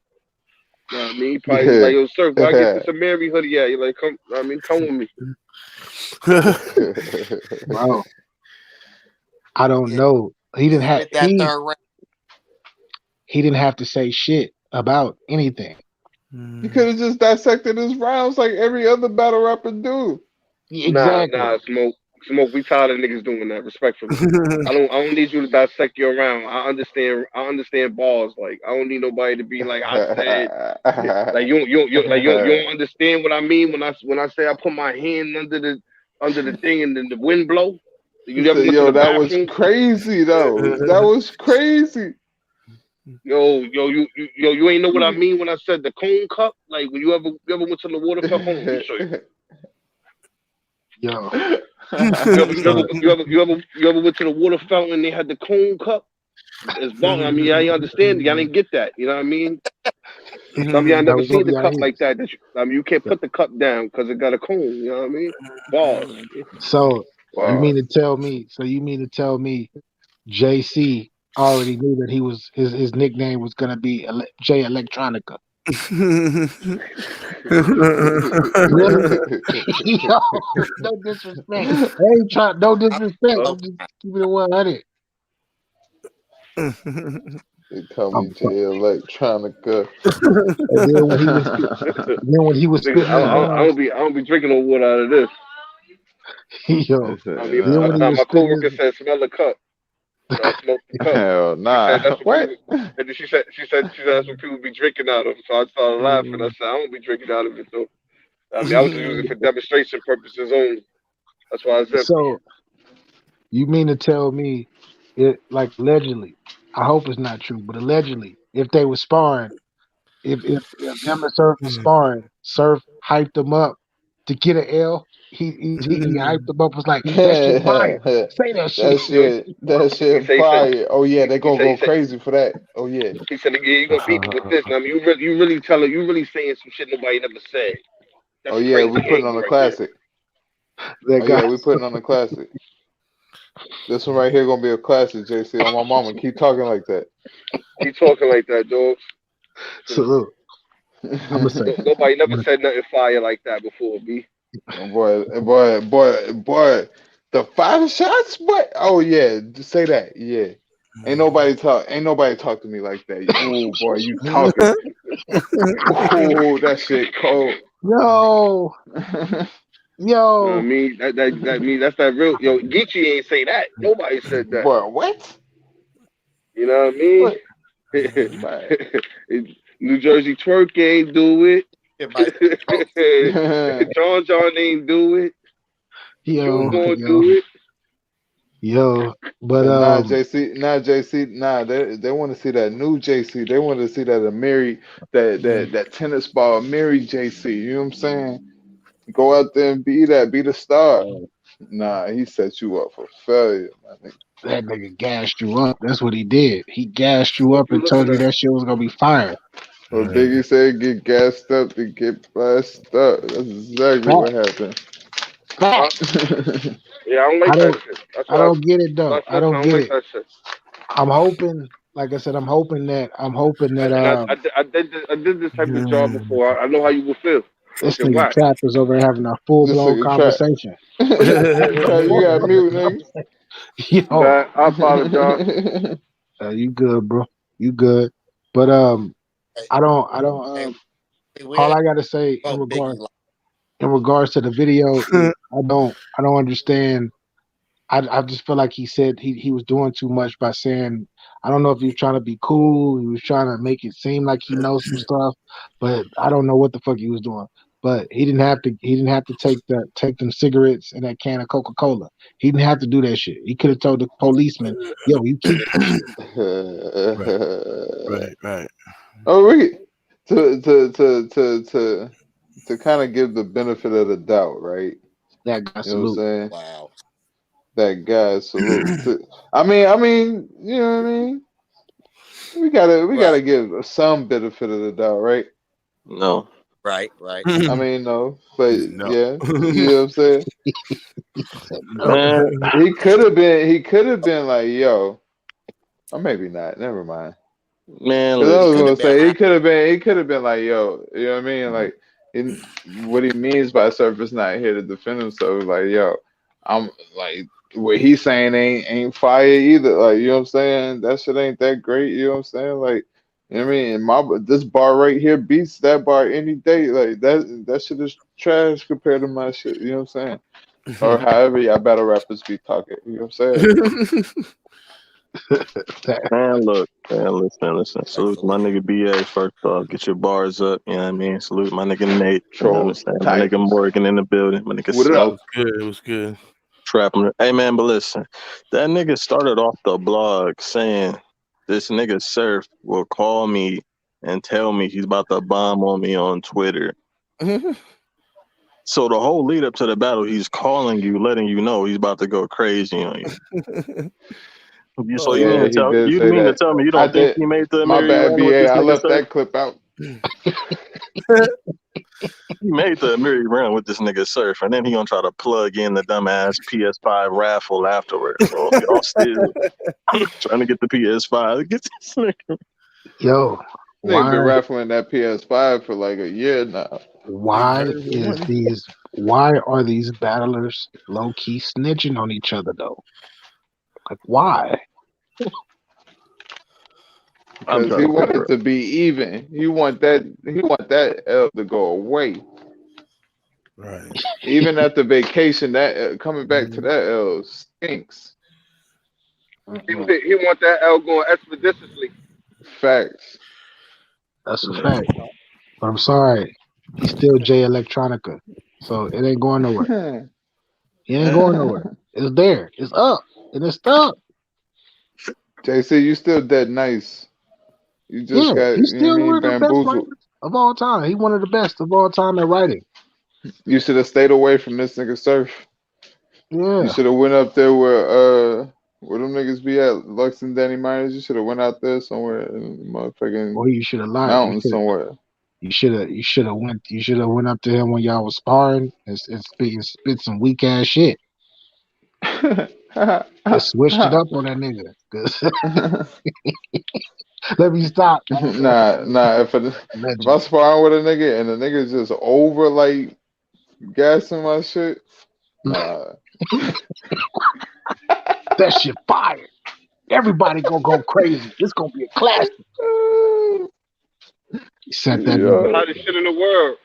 You know what I mean? He probably was Yeah. like, yo, sir, where I get this a Mary hoodie at? You're like, come, I mean, come with me. Bro, I don't Yeah, know. He didn't have spit that third round. he didn't have to say shit about anything. He could have just dissected his rounds like every other battle rapper do. Exactly. Smoke. We tired of niggas doing that. Respectfully, I don't need you to dissect your round. I understand balls. Like I don't need nobody to be like I said. Like you don't understand what I mean when I say I put my hand under the thing and then the wind blow. He You ever said, went to "Yo, the that was bathroom? crazy, though. That was crazy." You ain't know what I mean when I said the cone cup. Like when you ever went to the water cup? Hold on, let me show you. Yo. You ever went to the water fountain and they had the cone cup? It's ball. I mean, I understand. Y'all didn't get that. You know what I mean? Some of y'all That never was seen over the your cup head. like that. I mean, you can't put the cup down because it got a cone. You know what I mean? Balls. So you Wow. mean to tell me? So you mean to tell me JC already knew that he was his nickname was gonna be J Electronica? Really? Yo, no disrespect. I ain't trying. No disrespect. Uh, I'm just keeping it 100. They call I'm me J Electronica. And then when he was niggas, spitting his rhymes, I don't be drinking no water out of this. yo. I said, I mean, Then when he my was spitting coworker his, said, "Smell the cup." So I smoked the cup. hell She said nah. that's what What? people. And then she said that's what people be drinking out of. So I started laughing. I said I don't be drinking out of it though. I mean, I was just using it for demonstration purposes only. That's why it's empty. so you mean to tell me it like allegedly? I hope it's not true, but allegedly, if they were sparring, if him and Surf was sparring, Surf hyped them up to get an L. He hyped them up. Was like that shit fire. Say that shit. That He shit said, he said, fire. Oh yeah, they gonna he go said, crazy for that. Oh yeah. he said, yeah, you gonna beat me with this. I mean, you really saying some shit nobody never said. Oh That's yeah, we crazy putting on anger a right there. classic. That Oh guy. yeah, we putting on a classic. This one right here gonna be a classic, JC. On my mama, keep talking like that. He talking like that, dog. So look, I'm gonna say, Nobody I'm never gonna, said nothing fire like that before, B. Boy, the 5 shots, boy. Oh yeah, just say that. Yeah. Ain't nobody talk to me like that. Oh boy, you talking. Oh, that shit cold. yo, You know what I yo, mean? That mean that's that real. Yo, Geechee ain't say that. Nobody said that. Boy, what? You know what I What? mean? Man. New Jersey twerk ain't do it. It might be John ain't do it. You yo, gonna yo, do it? yo. But And JC, they want to see that new JC. They want to see that Amiri, that tennis ball Amiri JC. You know what I'm saying? Go out there and be the star. Nah, he set you up for failure, man. that nigga gassed you up. That's what he did. He gassed you Smoke, up you and looking told you at? that shit was gonna be fire. What Biggie said, get gassed up to get blessed up. That's exactly what Fact, happened. Facts. Yeah, I don't I like that don't. shit. That's I why. don't get it though. That's I why I don't don't get like it. that shit. I'm hoping, like I said, I'm hoping that I did this type of job before. I know how you will feel. this Fucking nigga whack. Trap is over here having a full This blown nigga trap. conversation. Trap, you got mute, nigga. Yo, That I apologize. you good, bro? You good? But Hey, I don't. hey, we All ain't I gotta say vote Biggie. Like, in regards to the video is I don't understand. I just feel like he said he was doing too much by saying I don't know if he was trying to be cool, he was trying to make it seem like he knows some stuff, but I don't know what the fuck he was doing. But he didn't have to take them cigarettes and that can of Coca-Cola. He didn't have to do that shit. He could have told the policeman, yo, you keep that shit. Right. Oh, we to kind of give the benefit of the doubt, right? That guy You know what I'm salute. saying? wow. That guy salute. I mean, you know what I mean? We gotta Right, give some benefit of the doubt, right? No. right, right. I mean, no, but No. yeah, you know what I'm saying? He said no. Man, He could have been like, yo, or maybe not. Never mind. man, Because I He was could listen. have gonna been say high. he could have been like, yo, you know what I mean? Like, what he means by surface not here to defend himself, like, yo, I'm like, what he's saying ain't fire either. Like, you know what I'm saying? That shit ain't that great. You know what I'm saying? Like, you know what I mean? This bar right here beats that bar any day. Like that shit is trash compared to my shit. You know what I'm saying? Or however y'all battle rappers be talking. You know what I'm saying? Man, look. Man, listen. Salute to my Respectfully. nigga BA first off. Get your bars up. You know what I mean? Salute my nigga Nate. You know what I'm Troll saying? My nigga Titans. Morgan in the building. My nigga What Smoke. up? It was good. Trap him. Hey, man, but listen. That nigga started off the blog saying this nigga Surf will call me and tell me he's about to bomb on me on Twitter. So the whole lead up to the battle, he's calling you, letting you know he's about to go crazy on you. So you mean Yeah, to he tell did say that. me you I don't think did. he made the My Amiri bad, run with BA. this I nigga left Surf? that clip out. He made the Amiri run with this nigga Surf, and then he gonna try to plug in the dumbass PS5 raffle afterwards. So y'all still trying to get the PS5. Get this nigga. Yo, Nigga why been raffling that PS5 for like a year now. why are these battlers low key snitching on each other though? Like why? I'm Because trying he to figure wanted to be even. He want that L to go away. Right. Even after vacation, that coming back to that L stinks. He want that L going expeditiously. Facts. That's a out. fact. But I'm sorry, he's still J Electronica, so it ain't going nowhere. He ain't going nowhere. It's there. It's up, and it's up. JC, you still dead nice. You just Yeah, got, he's you know what I still one mean, of the best bamboozled. writers of all time. He one of the best of all time at writing. You should have stayed away from this nigga Surf. You Yeah. should have went up there where them niggas be at, Lux and Danny Myers. You should have went out there somewhere in the motherfucking Or you should have lied. mountains somewhere. You should have went up to him when y'all was sparring and spit some weak ass shit. And switched it up on that nigga. 'Cause- let me stop. Nah. If I Legend. sparring with a nigga and the nigga's just over like gassing my shit, nah. That shit fire. Everybody gonna go crazy. It's gonna be a classic. He sent that Yeah, The hottest shit in the world.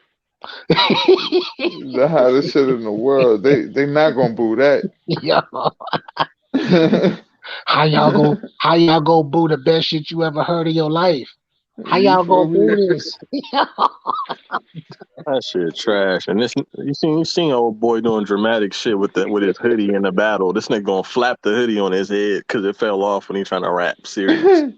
nigga. the hottest shit in the world. They not gonna boo that. Yo, how y'all go boo the best shit you ever heard in your life? How You y'all feel go me? boo this? That shit trash. And this you seen old boy doing dramatic shit with his hoodie in the battle. This nigga gonna flap the hoodie on his head because it fell off when he trying to rap serious.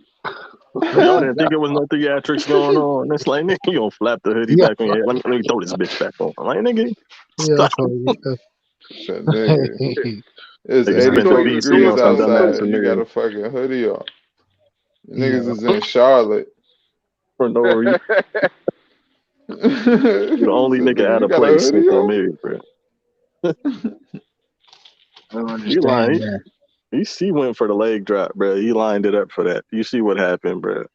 Y'all didn't think it was no theatrics going on. It's like nigga, you gonna flap the hoodie Yo, back on your head. Let me throw this bitch back on. I'm like nigga, yo, stop. Said nigga, it's Nigga You know 86 spent he was VC doing on degrees some so. dumbass outside. You got Amiri a fucking hoodie on. Niggas yo. is in Charlotte. for no reason. Said, You the only nigga nigga, out you of got a place with hoodie the on? Amiri, bro. I don't You understand lying. that. He I don't He understand lying. that. He went for the leg drop, bro. He lined it up for that. You see what happened, bro.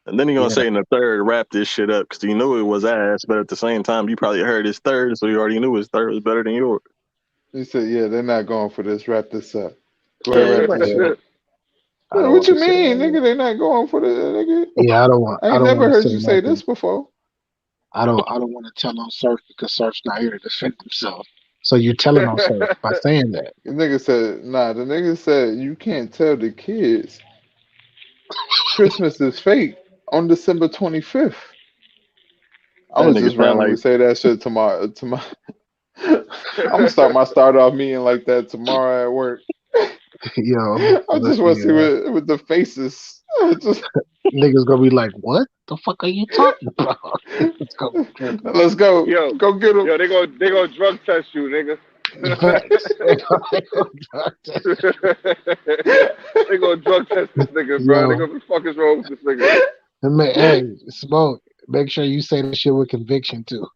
And then he gonna Yeah. say in the third, wrap this shit up because he knew it was ass, but at the same time, you probably heard his third, so you already knew his third was better than yours. He said, "Yeah, they're not going for this. Wrap this up. Go ahead, Yeah, wrap right. this up." I don't What want you to say mean, that. nigga? They not going for the nigga? Yeah, I don't want. I I ain't don't want never to heard say you say this nothing. before. I don't. I don't want to tell on Surf because Surf's not here to defend himself. So you're telling on Surf by saying that. The nigga said, "Nah." The nigga said, "You can't tell the kids Christmas is fake on December 25th." I'm That gonna nigga just sound randomly like say that shit tomorrow. Tomorrow, I'm gonna start off meeting like that tomorrow at work. Yo, I just listen, want to see yo, with the faces. Just niggas gonna be like, "What the fuck are you talking about?" It's gonna be tripping. let's go, Yo, go get them. yo, they go drug test you, nigga. Facts. They gonna drug test They gonna drug test this nigga, bro. They yo, gonna be fuck is wrong with this nigga. man, hey, Smoke. Make sure you say that shit with conviction too.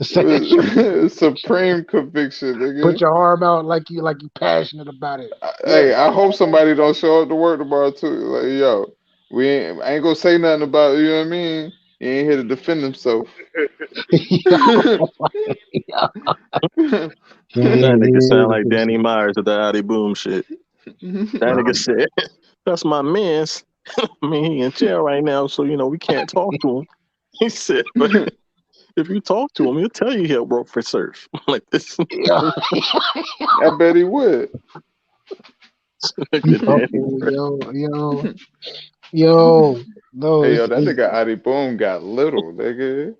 Say that shit. Supreme conviction, Put nigga. your arm out like you passionate about it. Yeah. Hey, I hope somebody don't show up to work tomorrow too. Like, yo, I ain't gonna say nothing about it, you know what I mean? He ain't here to defend himself. Yo, yo. He that ain't nigga here sound to like fix Danny it. Myers with the Audi Boom shit. That nigga Bro, said, "That's my man's. I mean, he in jail right now, so we can't talk to him." He said, "But if you talk to him, he'll tell you he'll work for Surf." Like this yo, I bet he would. nigga Danny. yo. No, Hey, yo, it's, that it's nigga Adi Boom got little, nigga.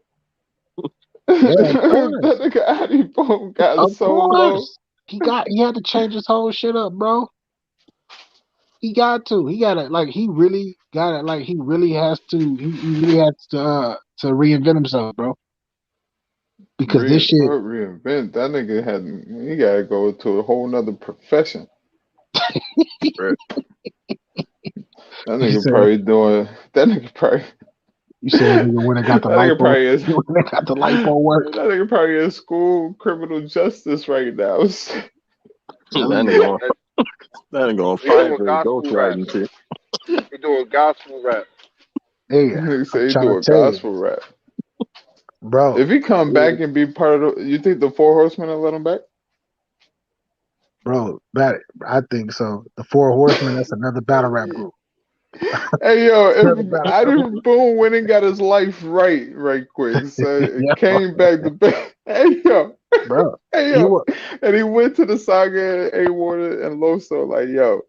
yeah, of That course. nigga Adi Boom got Of so low. course. He had to change his whole shit up, bro. He got to. He gotta like he really gotta like he really has to he really has to reinvent himself, bro. Because this shit Reinvent. That nigga he gotta go to a whole nother profession. Right. That he nigga said probably doing, that nigga probably, you said nigga when I got that the nigga lipo probably is, when I got the lipo work. that nigga probably in school criminal justice right now. That Telling nigga you. on that nigga on He fire doing for his gospel rap. ghostwriting shit. He doing gospel rap. Nigga, Nigga I'm say he trying do to a tell you, gospel rap. bro. If he come back and be part of you think the Four Horsemen will let him back? Bro, that I think so. The Four Horsemen, that's another battle rap group. Hey yo, Another if battle I rap didn't boom went and got his life right quick, so it yeah, came back to back. Hey yo, bro. hey He yo, was and he went to the Saga and A Water and Loso like, yo,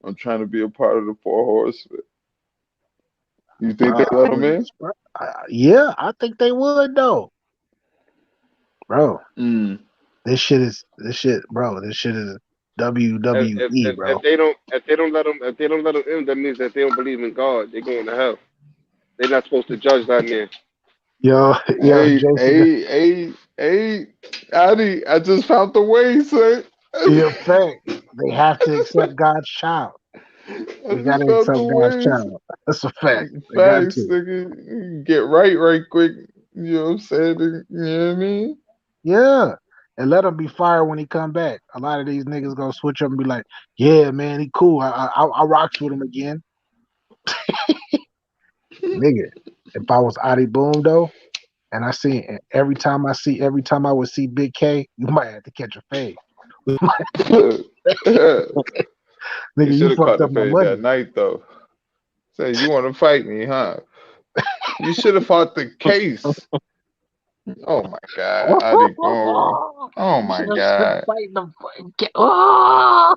I'm trying to be a part of the Four Horsemen. You think they bro, let him in? yeah, I think they would though. Bro, Mm. this shit, bro. This shit is If, WWE, bro. if they don't let him in, that means that they don't believe in God. They're going to hell. They're not supposed to judge that man. Yo, Hey, Jason. Adi, I just found the way, son. Yeah, fact. They have to accept God's child. I They just gotta found the accept God's ways. child. That's a fact. They got Facts, to. nigga. Get right quick. You know what I'm saying? You know what I mean? Yeah. And let him be fired when he come back. A lot of these niggas gonna switch up and be like, "Yeah, man, he cool. I rocks with him again, nigga." If I was Adi Boom though, and I see every time I would see Big K, you might have to catch a fade. You Nigga, you should have fucked caught the up my fade that money. night, though. Say, you want to fight me, huh? You should have fought the case. Oh my God, Adi Boom. Oh You my should have been God. fighting the oh,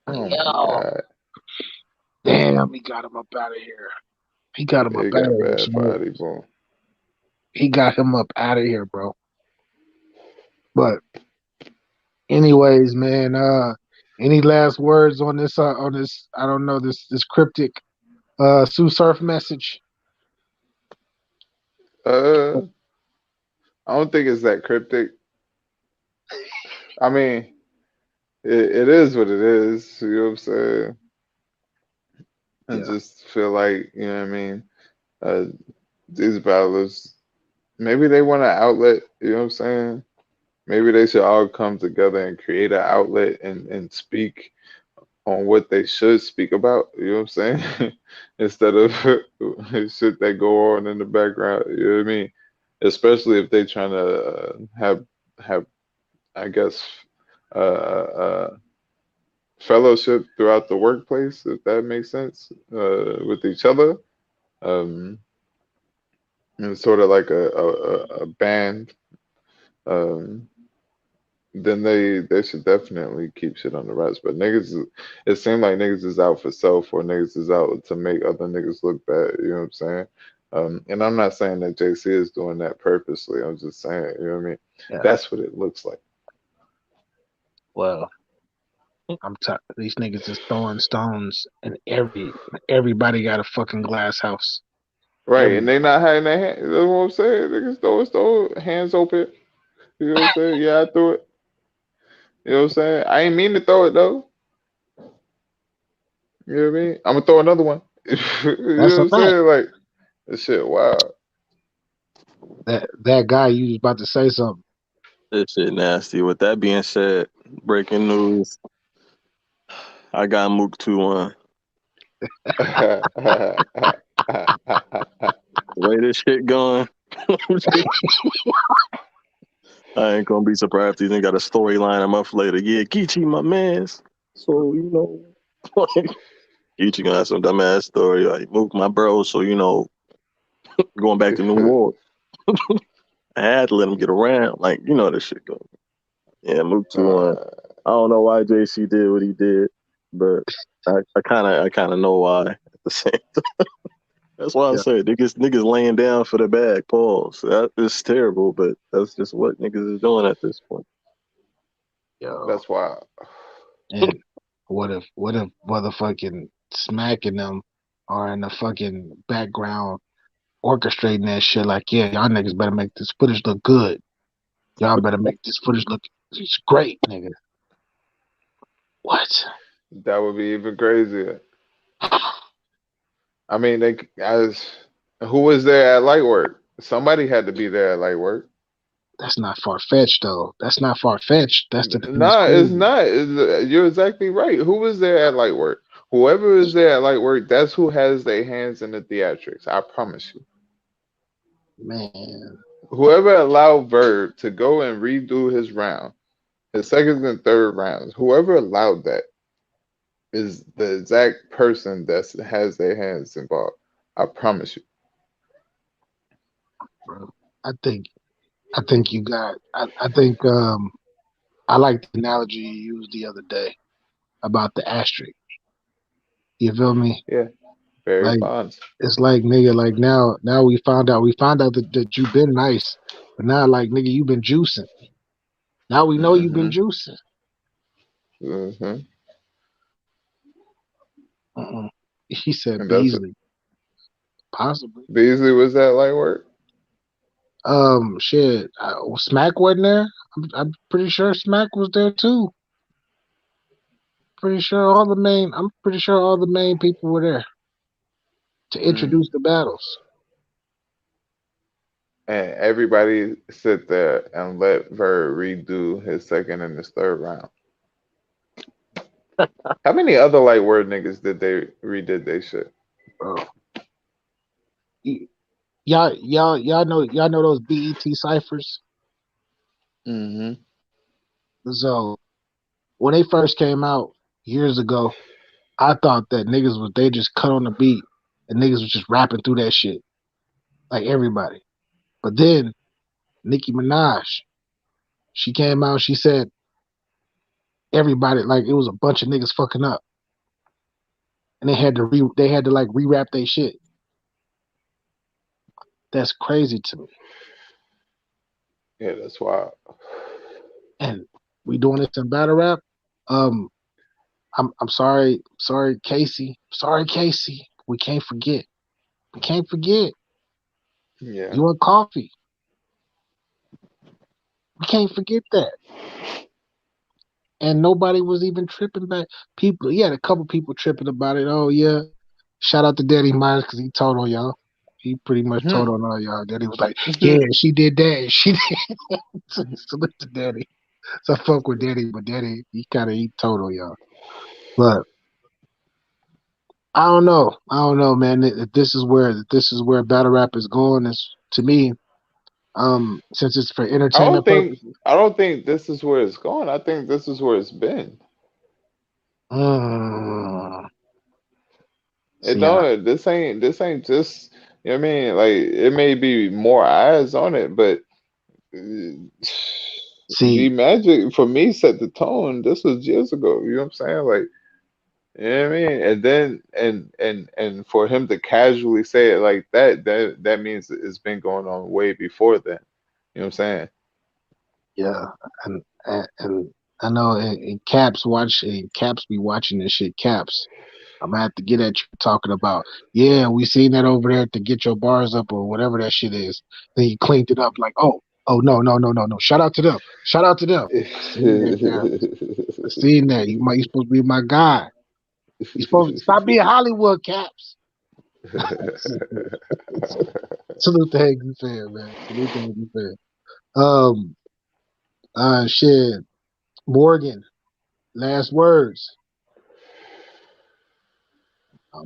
Oh my yo. God. Damn, he got him up out of here. He got him up It out of got here, bad for Smoke. Adi Boom. He got him up out of here, bro. But anyways, man, any last words on this I don't know, this cryptic Sue Surf message? Uh, I don't think it's that cryptic. I mean, it is what it is. You know what I'm saying? I Yeah. just feel like, you know what I mean? These battlers, maybe they want an outlet, you know what I'm saying? Maybe they should all come together and create an outlet and speak on what they should speak about. You know what I'm saying? Instead of shit that go on in the background. You know what I mean? Especially if they trying to have I guess fellowship throughout the workplace, if that makes sense, with each other. Um, and sort of like a band. Um, then they should definitely keep shit on the rest. But it seemed like niggas is out for self or niggas is out to make other niggas look bad. You know what I'm saying? And I'm not saying that JC is doing that purposely. I'm just saying, you know what I mean? Yeah. That's what it looks like. Well, I'm tired. These niggas is throwing stones, and everybody got a fucking glass house. Right, and Every they not hiding their hands. That's what I'm saying. Niggas throw hands open. You know what I'm saying? Yeah, I threw it. You know what I'm saying? I ain't mean to throw it though. You know what I mean? I'm gonna throw another one. You know That's what a I'm fact. saying? Like this shit, wow. That guy you was about to say something. This shit nasty. With that being said, breaking news. I got Mook 2-1. The way this shit going, I ain't gonna be surprised if these niggas got a storyline a month later. Yeah, Geechee, my mans. So, you know, Geechee gonna have some dumbass story. Like, Mook, my bro. So, you know, going back to New York, I had to let him get around. Like, you know, this shit go. Yeah, Mook 2-1. I don't know why JC did what he did, but I kind of know why at the same time. That's why I Yeah. say niggas laying down for the bag. Pause. That is terrible, but that's just what niggas is doing at this point. Yo, That's wild. and what if motherfucking smacking them are in the fucking background orchestrating that shit? Like, yeah, y'all niggas better make this footage look good. Y'all better make this footage look it's great, nigga. What? That would be even crazier. I mean, who was there at light work? Somebody had to be there at light work. That's not far fetched though. That's not far fetched. That's the thing that's Nah, it's crazy. not. You're exactly right. Who was there at light work? Whoever is there at light work, that's who has their hands in the theatrics. I promise you. Man. Whoever allowed Verb to go and redo his round, his second and third rounds, whoever allowed that is the exact person that has their hands involved. I promise you. Bro. I think you got I think I like the analogy you used the other day about the asterisk. You feel me? Yeah, Barry Like Bonds. it's like nigga, like now we found out that you been nice, but now like nigga you been juicing. Now we know you been Hmm. juicing. Hmm. Uh-uh. He said And that's it. Beasley, possibly. Beasley was at light work. Shit. Smack wasn't there. I'm pretty sure Smack was there too. Pretty sure all the main. I'm pretty sure all the main people were there to Mm. introduce the battles. And everybody sit there and let Verb redo his second and his third round. How many other light word niggas did they redid they shit? Bro. Y- y'all know those BET ciphers. Hmm. So when they first came out years ago, I thought that niggas was they just cut on the beat and niggas was just rapping through that shit like everybody. But then Nicki Minaj, she came out, she said everybody like it was a bunch of niggas fucking up, and they had to like rewrap their shit. That's crazy to me. Yeah, that's wild. And we doing this in battle rap. Um, I'm sorry Casey, sorry Casey. We can't forget. We can't forget. Yeah. You and Coffee. We can't forget that. And nobody was even tripping back. People, he had a couple people tripping about it. Oh yeah, shout out to Daddy Myers because he told on y'all. He pretty much told on all y'all. Daddy was like, yeah, she did that. She did. Salute to Daddy. So I fuck with Daddy, but Daddy, he told on y'all. But I don't know. I don't know, man. If this is where battle rap is going, is to me, since it's for entertainment purposes. I don't think this is where it's going. I think this is where it's been. Mm, It see, don't. This ain't just. You know what I mean? Like it may be more eyes on it, but see, G Magic for me set the tone. This was years ago. You know what I'm saying? Like you know what I mean? And then and for him to casually say it like that means it's been going on way before then. You know what I'm saying? yeah, and I know and Caps be watching this shit. Caps, I'm gonna have to get at you talking about. Yeah, we seen that over there to get your bars up or whatever that shit is. Then you cleaned it up like, oh no no no no no. Shout out to them. Shout out to them. I seen that, Caps. I seen that. You supposed to be my guy. You supposed to stop being Hollywood, Caps. Salute the Hank fan, man. Salute the Hank fan. Shit. Morgan, last words.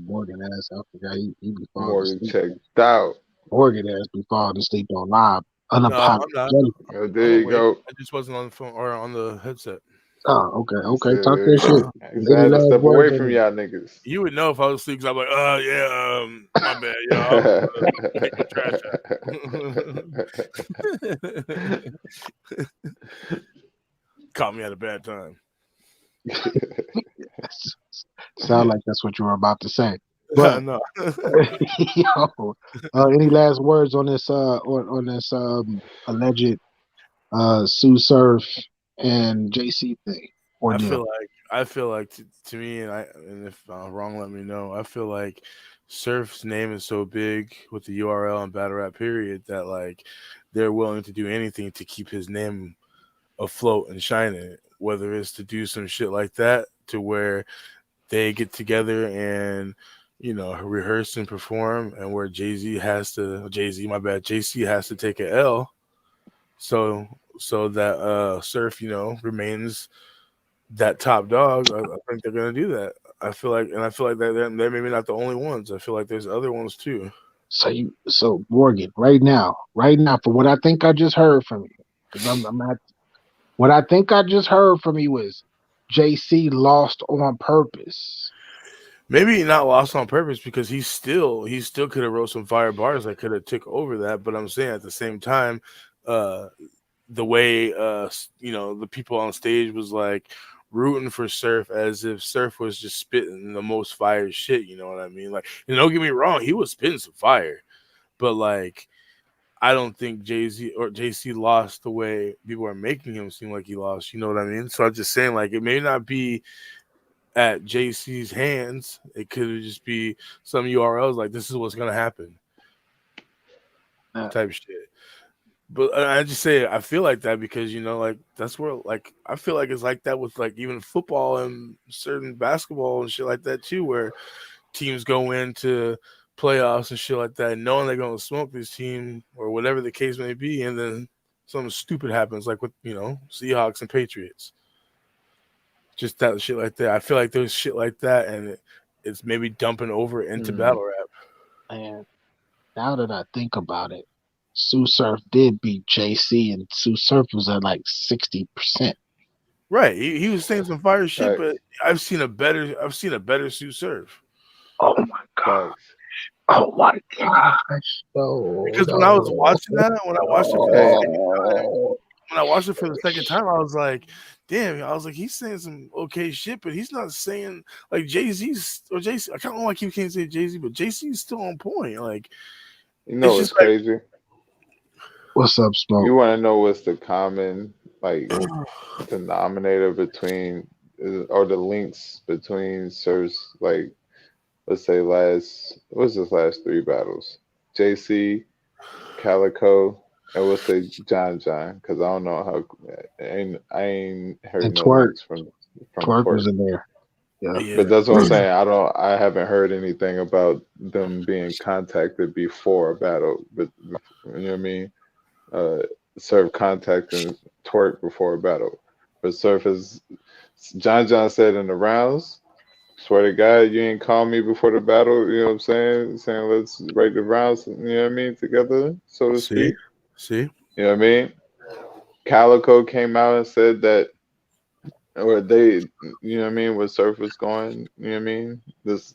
Morgan ass, I forgot he be falling Morgan asleep. checked out. Morgan ass be falling asleep on live. No, I'm not. Unapologetic. Oh, there you go. I just wasn't on the phone or on the headset. Oh, I okay. said, Talk that shit. I Any had to last step words away on from it? y'all niggas. You would know if I was asleep because I'm like, my bad, y'all. I was take the trash out. Caught me at a bad time. Sound like that's what you were about to say. But no. Yo, any last words on this on this alleged Sue Surf and JC thing? I feel like to me, and if I'm wrong, let me know. I feel like Surf's name is so big with the URL and battle rap period that like they're willing to do anything to keep his name afloat and shining, whether it's to do some shit like that to where they get together and rehearse and perform, and where JC has to take a L, so that Surf remains that top dog. I think they're gonna do that. I feel like that they're maybe not the only ones. I feel like there's other ones too. So Morgan, right now, for what I think I just heard from you, because I'm not. What I think I just heard from you is JC lost on purpose. Maybe not lost on purpose because he still could have wrote some fire bars that could have took over that. But I'm saying at the same time, the way the people on stage was like rooting for Surf as if Surf was just spitting the most fire shit. You know what I mean? Like, don't get me wrong, he was spitting some fire, but like, I don't think Jay-Z or JC lost the way people are making him seem like he lost. You know what I mean? So I'm just saying, like, it may not be at JC's hands. It could just be some URLs like, this is what's gonna happen, type shit. But I just say I feel like that because like that's where like I feel like it's like that with like even football and certain basketball and shit like that too, where teams go into playoffs and shit like that, knowing they're gonna smoke this team or whatever the case may be, and then something stupid happens, like with Seahawks and Patriots. Just that shit like that. I feel like there's shit like that, and it's maybe dumping over into battle rap. And now that I think about it, Sue Surf did beat JC, and Sue Surf was at like 60%. Right, he was saying some fire shit, but I've seen a better Sue Surf. Oh my god! Oh my gosh! Because when I was watching that, when I watched it for the second time, I was like, damn, I was like, he's saying some okay shit, but he's not saying like Jay-Z's or JC. I don't know why I keep saying Jay-Z, but JC's still on point. Like, it's just crazy. Like, what's up, Smoke? You want to know what's the common like denominator between or the links between Surf's like let's say what's his last 3 battles? JC, Calico, and we'll say John, because I don't know how I ain't heard and no Twerk. links from Twerk was in there. Yeah. But that's what I'm saying. I haven't heard anything about them being contacted before a battle. But you know what I mean? Uh, Surf contacting Twerk before a battle. But Surf is John said in the rounds. Swear to God, you ain't call me before the battle. You know what I'm saying? Saying let's write the rounds. You know what I mean? Together, so to See, speak. see, You know what I mean? Calico came out and said that, or they, you know what I mean, where Surf was going. You know what I mean? This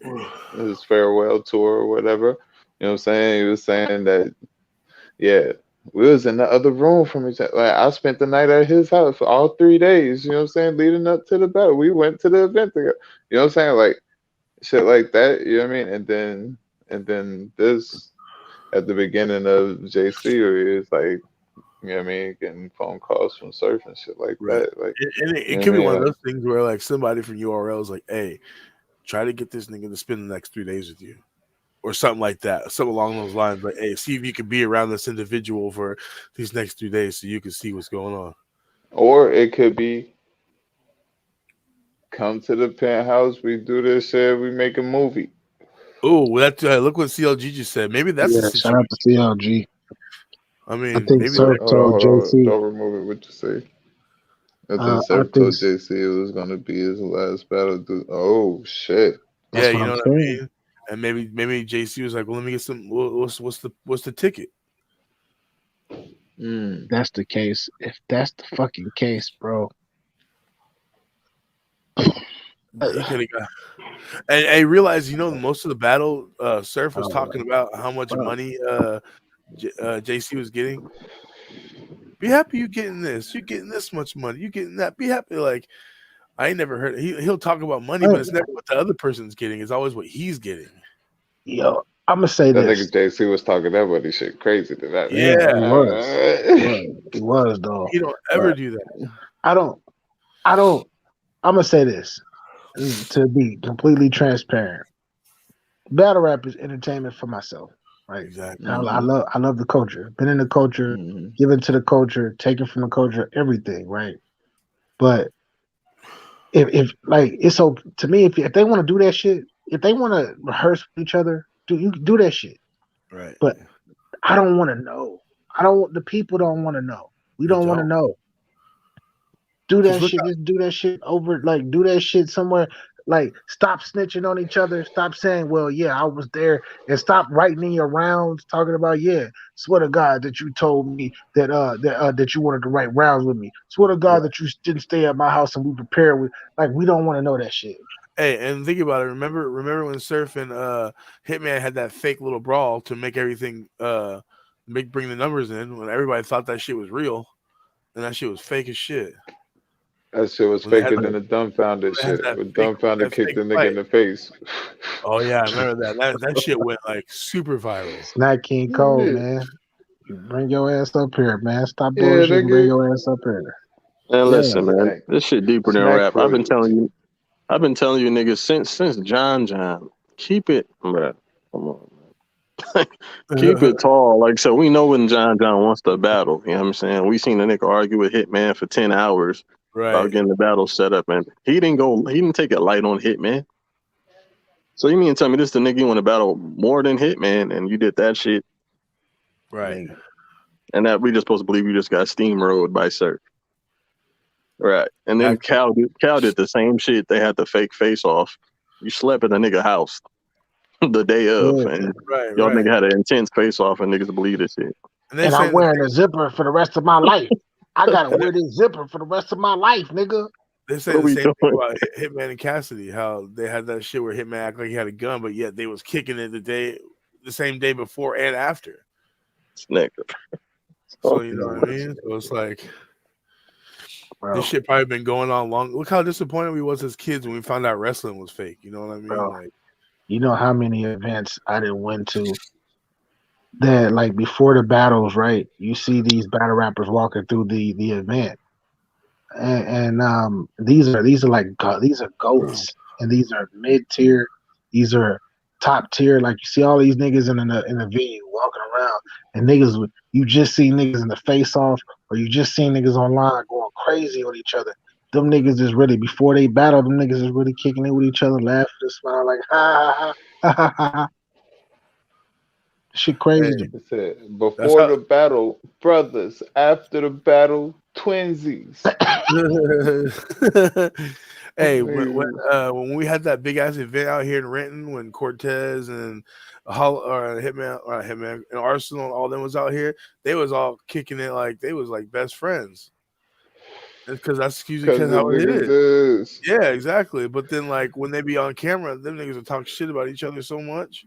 his farewell tour or whatever. You know what I'm saying? He was saying that, yeah, we was in the other room from each other. Like I spent the night at his house for all 3 days. You know what I'm saying? Leading up to the battle, we went to the event together. You know what I'm saying? Like shit like that. You know what I mean? And then this at the beginning of JC, where he was like, you know what I mean, getting phone calls from Surf and shit like right. that. Like, And you it know could what I be mean? one of Like, those things where like somebody from URL is like, "Hey, try to get this nigga to spend the next 3 days with you." Or something like that, something along those lines. Like, hey, see if you can be around this individual for these next 3 days, so you can see what's going on. or it could be come to the penthouse, we do this shit, we make a movie. Oh, that look what CLG just said. Maybe that's the Yeah, shout out situation. to CLG. I I mean, think maybe Surf that. told Hold on. JC. Don't remove it. What you say? I think I Surf think told JC it was gonna be his last battle. Oh shit. Yeah, that's what you know I'm what I saying. mean. And maybe JC was like, well, let me get some. What's the ticket? Mm. That's the case. If that's the fucking case, bro. He could have got. And I realized, most of the battle, Surf was talking about how much Bro, money JC was getting. Be happy you getting this. You getting this much money. You getting that. Be happy. Like I ain't never heard. He'll talk about money, but it's never what the other person's getting. It's always what he's getting. yo, I'm gonna say That this. nigga JC was talking that buddy shit crazy to that. Yeah, he Yeah, was. He was though. he don't ever But do that. I don't. I don't. I'm gonna say this to be completely transparent. Battle rap is entertainment for myself, right? Exactly. Mm-hmm. I love the culture. Been in the culture, Mm-hmm. given to the culture, taken from the culture, everything, right? But if like it's so to me, if they want to do that shit, if they want to rehearse with each other, you can do that shit. Right. But I don't want to know. I don't. The people don't want to know. We They don't want to don't. know. Do Because that look, shit. Just do that shit over. Like do that shit somewhere. Like stop snitching on each other. Stop saying, "Well, yeah, I was there," and stop writing in your rounds talking about, "Yeah, swear to God that you told me that you wanted to write rounds with me. Swear to God right. that you didn't stay at my house and we prepared with." Like we don't want to know that shit. Hey, and think about it. Remember when Surf and Hitman had that fake little brawl to make everything bring the numbers in when everybody thought that shit was real and that shit was fake as shit. That shit was When they had faker than the dumbfounded they had shit. that When fake dumbfounded that kicked fake the nigga fight. in the face. Oh yeah, I remember that. That shit went like super viral. It's not King Cole, Yeah, man. You bring your ass up here, man. Stop yeah, bullshit and bring nigga. your ass up here. Man, Yeah. listen, man, Snack, this shit deeper than snack rap. footage. I've been telling you niggas since John. Keep it, bruh. Come on. Keep it tall. Like so we know when John wants to battle. You know what I'm saying? We seen a nigga argue with Hitman for 10 hours about Right, getting the battle set up and he didn't take it light on Hitman. So you mean to tell me this the nigga you want to battle more than Hitman and you did that shit right. and that we just supposed to believe you just got steamrolled by Sir. Right. And then Exactly. Cal did the same shit. They had the fake face off. You slept in a nigga house the day of Yeah. and Right, y'all right. nigga had an intense face off and niggas believe this shit. And they And I'm saying the wearing same. a zipper for the rest of my life. I gotta wear this zipper for the rest of my life, nigga. They're What saying are the we same thing doing? about Hitman and Cassidy. How they had that shit where Hitman acted like he had a gun, but yet they was kicking it the same day before and after. Nigga. So you know what I mean. So it's like this Bro, shit probably been going on long. Look how disappointed we was as kids when we found out wrestling was fake. You know what I mean? bro. Like, You know how many events I didn't went to that like before the battles, right? You see these battle rappers walking through the event. And these are like these are goats and these are mid tier, these are top tier. Like you see all these niggas in the venue walking around, and you just see niggas in the face off, or you just see niggas online going crazy on each other. them niggas is really before they battle. Them niggas is really kicking it with each other, laughing, and smiling like ha ha ha ha ha. Shit crazy to Hey, me. It said, that's before how. the battle, brothers. After the battle, twinsies. Hey, when we had that big ass event out here in Renton, when Cortez and Hitman and Arsenal and all them was out here, they was all kicking it like they was like best friends. Because that's usually Because the how it niggas is. is. Yeah, exactly. But then like when they be on camera, them niggas will talk shit about each other so much.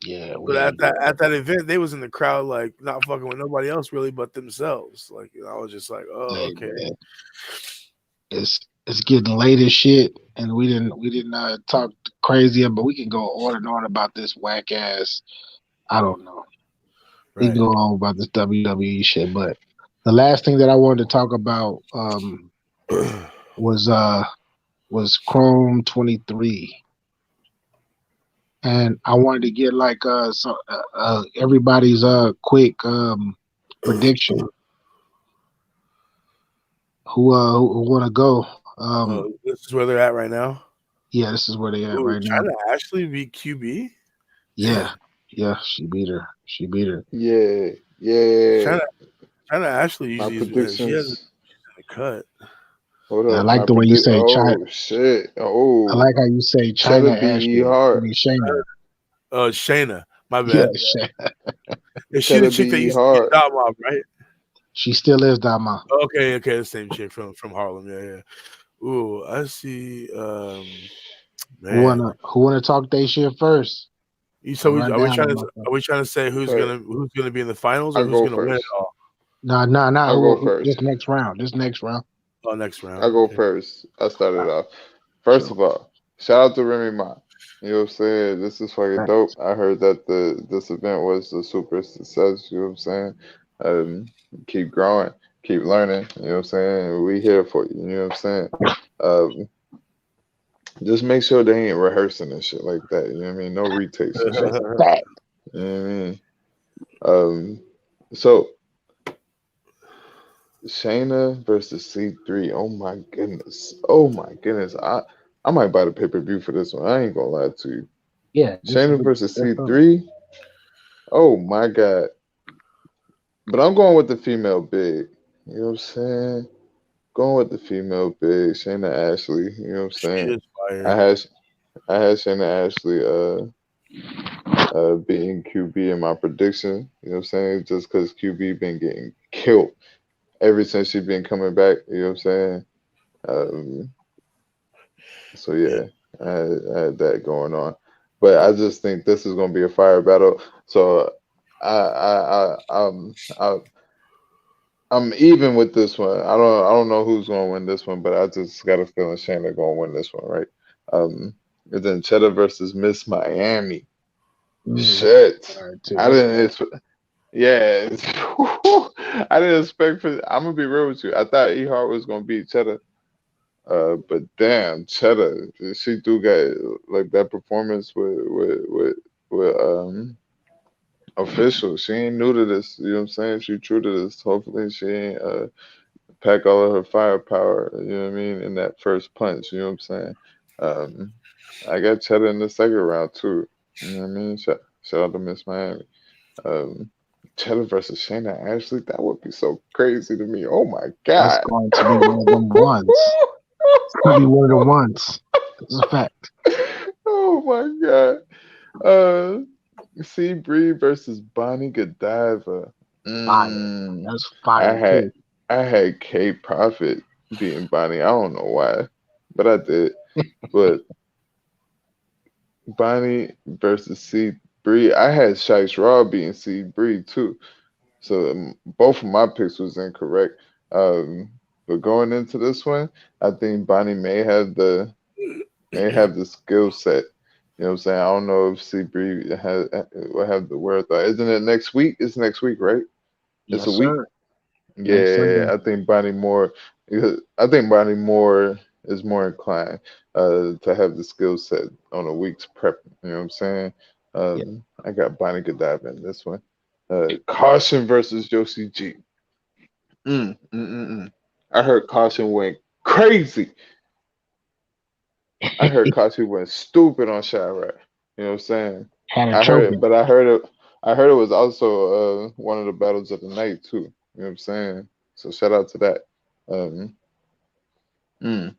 Yeah, But we at ain't doing that event, they was in the crowd like not fucking with nobody else really but themselves. Like I was just like, that. oh Hey, okay. man, it's getting late as shit, and we didn't talk crazy, but we can go on and on about this whack ass. I don't know. We can Right. go on about this WWE shit, but the last thing that I wanted to talk about was Chrome 23, and I wanted to get like everybody's quick prediction. Who want to go? This is where they're at right now. Yeah, this is where they at Ooh, right now. China Ashley beat QB. Yeah, Damn. yeah, she beat her. She beat her. Yeah, yeah. China China Ashley My usually is she has predictions. a cut. Hold And I up. like My the way you predict. say China. Oh, shit. I Oh. like how you say China Cheddar beat E Ashley. I Hart. mean Shayna. Shayna. My Yeah, bad. Shayna. Is she the Cheddar chick that beat E used to be Hart. Dot Mob, right? She still is Dama. Okay, the same chick from Harlem. Yeah, yeah. Ooh, I see. Man, Who wanna talk they shit first? so Run down them are motherfuckers. we trying to say But who's gonna be in the finals or I who's go gonna win it first. all? Nah. I go This first. next round. This next round. Oh, next I round. go Okay. first. I started All right, off. First sure. of all, shout out to Remy Ma. You know what I'm saying? This is fucking dope. Thanks. I heard that this event was a super success. You know what I'm saying? Um, keep growing, keep learning. You know what I'm saying? We here for you. You know what I'm saying? Um, just make sure they ain't rehearsing and shit like that. You know what I mean? No retakes and shit. That's a fact. You know what I mean? So Shayna versus C3. Oh my goodness. Oh my goodness. I might buy the pay-per-view for this one. I ain't gonna lie to you. Yeah, this is Shayna the versus best of. C3. Oh my God. But I'm going with the female big. You know what I'm saying? Going with the female big, Shayna Ashley. You know what I'm She saying? is I fire. had I had Shayna Ashley beating QB in my prediction. You know what I'm saying? Just because QB been getting killed ever since she been coming back. You know what I'm saying? Um, so Yeah. yeah, I had that going on. But I just think this is gonna be a fire battle. So I'm even with this one. I don't know who's gonna win this one, but I just got a feeling Shayna gonna win this one, right? Um, and then Cheddar versus Miss Miami. That's Shit, fire too. I That's didn't. fire. Yeah, I didn't expect for. I'm gonna be real with you. I thought E Hart was gonna beat Cheddar, but damn, Cheddar, she do got like that performance with official. She ain't new to this. You know what I'm saying? She true to this. Hopefully, she ain't pack all of her firepower. You know what I mean? In that first punch. You know what I'm saying? Um, I got Cheddar in the second round too. You know what I mean? Shout out to Miss Miami. Um, Cheddar versus Shayna Ashley, that would be so crazy to me. Oh my That's God. going to be one of them ones. It's gonna be one of the ones. It's a fact. Oh my God. Uh, C Bree versus Bonnie Godiva. Fire. Mm, That's I fire had too. I had K Profit beating Bonnie. I don't know why, but I did. But Bonnie versus C Bree, I had Shice Raw beating C Bree too. So both of my picks was incorrect. Um, but going into this one, I think Bonnie may have the skill set. You know what I'm saying? I don't know if C Bree will have the wherewithal. Isn't it next week? It's next week, right? It's a Yes, week. sir. Next Yeah, Sunday. I think Bonnie Moore is more inclined to have the skill set on a week's prep. You know what I'm saying? Yeah. I got Bonnie Godiva in this one. Caution versus Josie G. Mm, mm, mm, mm. I heard Caution went crazy. I heard Kachi went stupid on Chirac. You know what I'm saying? Had her I heard it, choking. but I heard it was also one of the battles of the night too. You know what I'm saying? So shout out to that. Um, mm.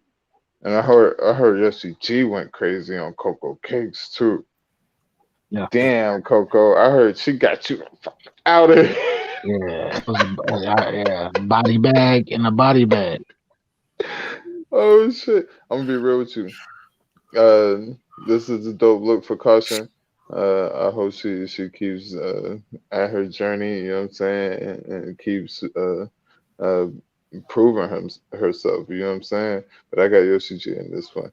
And I heard Yoshi G went crazy on Coco Cakes too. Yeah, Damn, Coco. I heard she got you out of here. yeah. It was yeah, body bag in a body bag. Oh shit. I'm gonna be real with you. This is a dope look for Caution. I hope she keeps at her journey, you know what I'm saying, and keeps uh proving herself, you know what I'm saying? But I got Yoshi G in this one.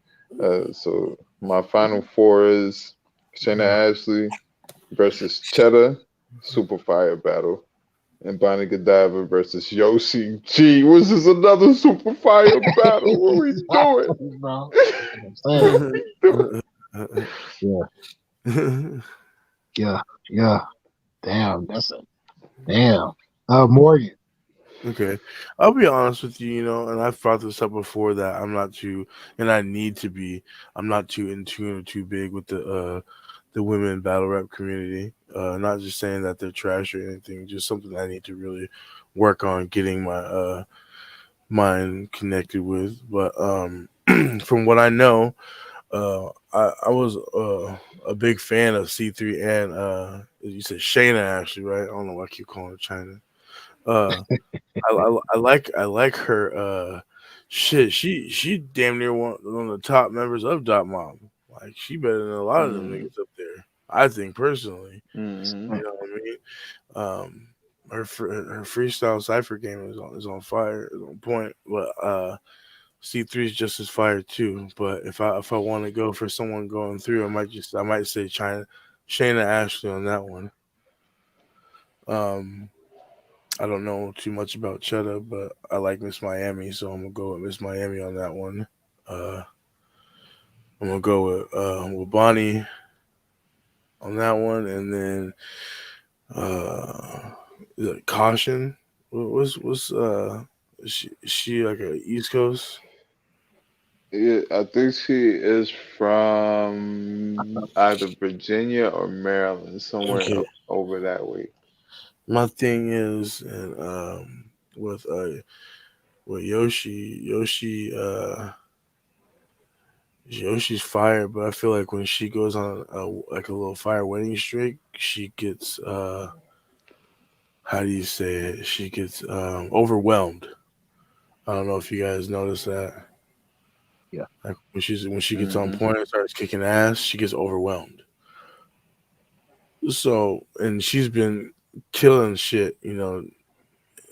So my final four is Shayna Ashley versus Cheddar, Super Fire Battle. And Bonnie Godiva versus Yoshi G, which is another Super Fire battle. What we doing? Exactly, bro. That's what I'm saying. Yeah, yeah, yeah. Damn, that's a damn. Morgan. Okay, I'll be honest with you, and I've brought this up before that I'm not too, and I need to be. I'm not too in tune or too big with the women battle rap community. Not just saying that they're trash or anything, just something I need to really work on getting my mind connected with. But from what I know, I was a big fan of C3 and you said Shayna actually, right? I don't know why I keep calling her China. Uh, I like her. Shit, she damn near one of the top members of Dot Mob. Like she better than a lot of them Mm, niggas up there. I think personally. mm, You know what I mean? Her freestyle cipher game is on fire, is on point. But C3 is just as fire too. But if I want to go for someone going through, I might say China, Shayna Ashley on that one. Um, I don't know too much about Cheddar, but I like Miss Miami, so I'm gonna go with Miss Miami on that one. Uh, I'm gonna go with Bonnie on that one, and then is it Caution. What's is she like a East Coast? yeah, I think she is from either Virginia or Maryland, somewhere Okay, over that way. my thing is, and with Yoshi's fire, but I feel like when she goes on like a little fire winning streak, she gets how do you say it? She gets overwhelmed. I don't know if you guys notice that. Yeah, Like when she gets on Hmm. point and starts kicking ass, she gets overwhelmed. So and she's been killing shit,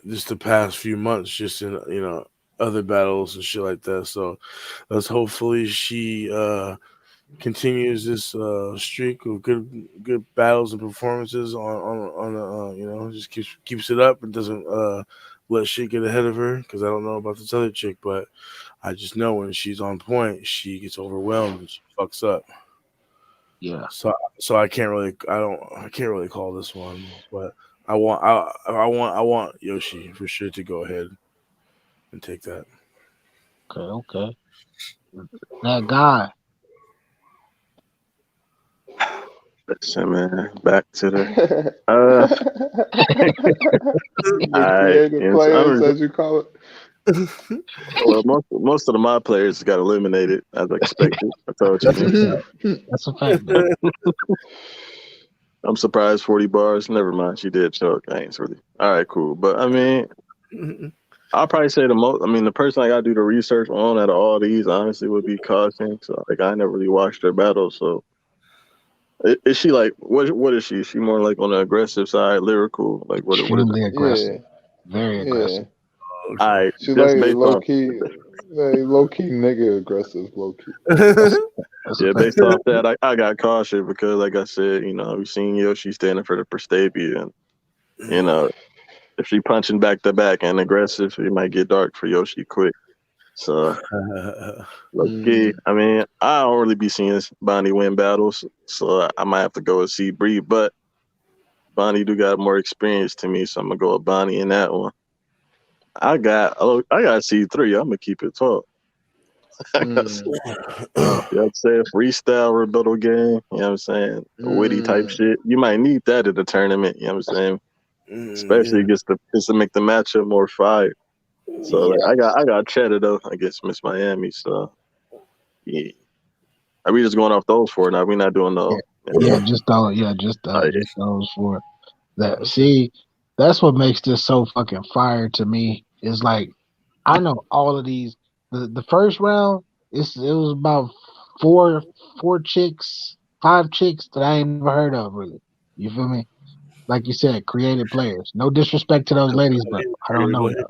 just the past few months, just in other battles and shit like that. So let's hopefully she continues this streak of good battles and performances on just keeps it up and doesn't let shit get ahead of her, because I don't know about this other chick, but I just know when she's on point she gets overwhelmed and she fucks up. yeah. So I can't really call this one, but I want Yoshi for sure to go ahead and take that. Okay, okay. That guy. Listen, man, back to the uh. The All right, creative yes, players, as you call it. well, most of the my players got eliminated as expected. I told you, That's a man. fact. That's a fact, though. I'm surprised 40 bars. Never mind, she did choke. I ain't really. All right, cool. But I mean, I'll probably say the most. I mean, the person I got to do the research on out of all these, honestly, would be Caution. So, like, I never really watched her battle. So, is she like what is she? Is she more like on the aggressive side, lyrical? Like, what is it? Extremely aggressive. Yeah, Very yeah. aggressive. All Okay. right, She just like based off, low key nigga aggressive, low key. That's that's a yeah, fact. based off that, I got Caution because, like I said, we've seen Yoshi standing for the Prestavia, and you know, if she punching back to back and aggressive, it might get dark for Yoshi quick. So, low key, Mm, I mean, I don't really be seeing Bonnie win battles, so I might have to go with C Bree, but Bonnie do got more experience to me, so I'm gonna go with Bonnie in that one. I got C3. I'm gonna keep it talk. Mm. Yeah, I'm saying freestyle rebuttal game. You know what I'm saying? Witty type Mm. shit. You might need that at the tournament. You know what I'm saying? Especially Yeah. gets to make the matchup more fire. So like, Yeah, I got Cheddar though against Miss Miami. So yeah, are we just going off those four now? We not doing yeah, no. yeah. Yeah. Just those. Yeah, Oh, yeah. just those four. That Okay. see, that's what makes this so fucking fire to me. Is like I know all of these. The first round, it was about four chicks, five chicks that I ain't never heard of really. You feel me? Like you said, creative players. No disrespect to those ladies, but I don't know y'all.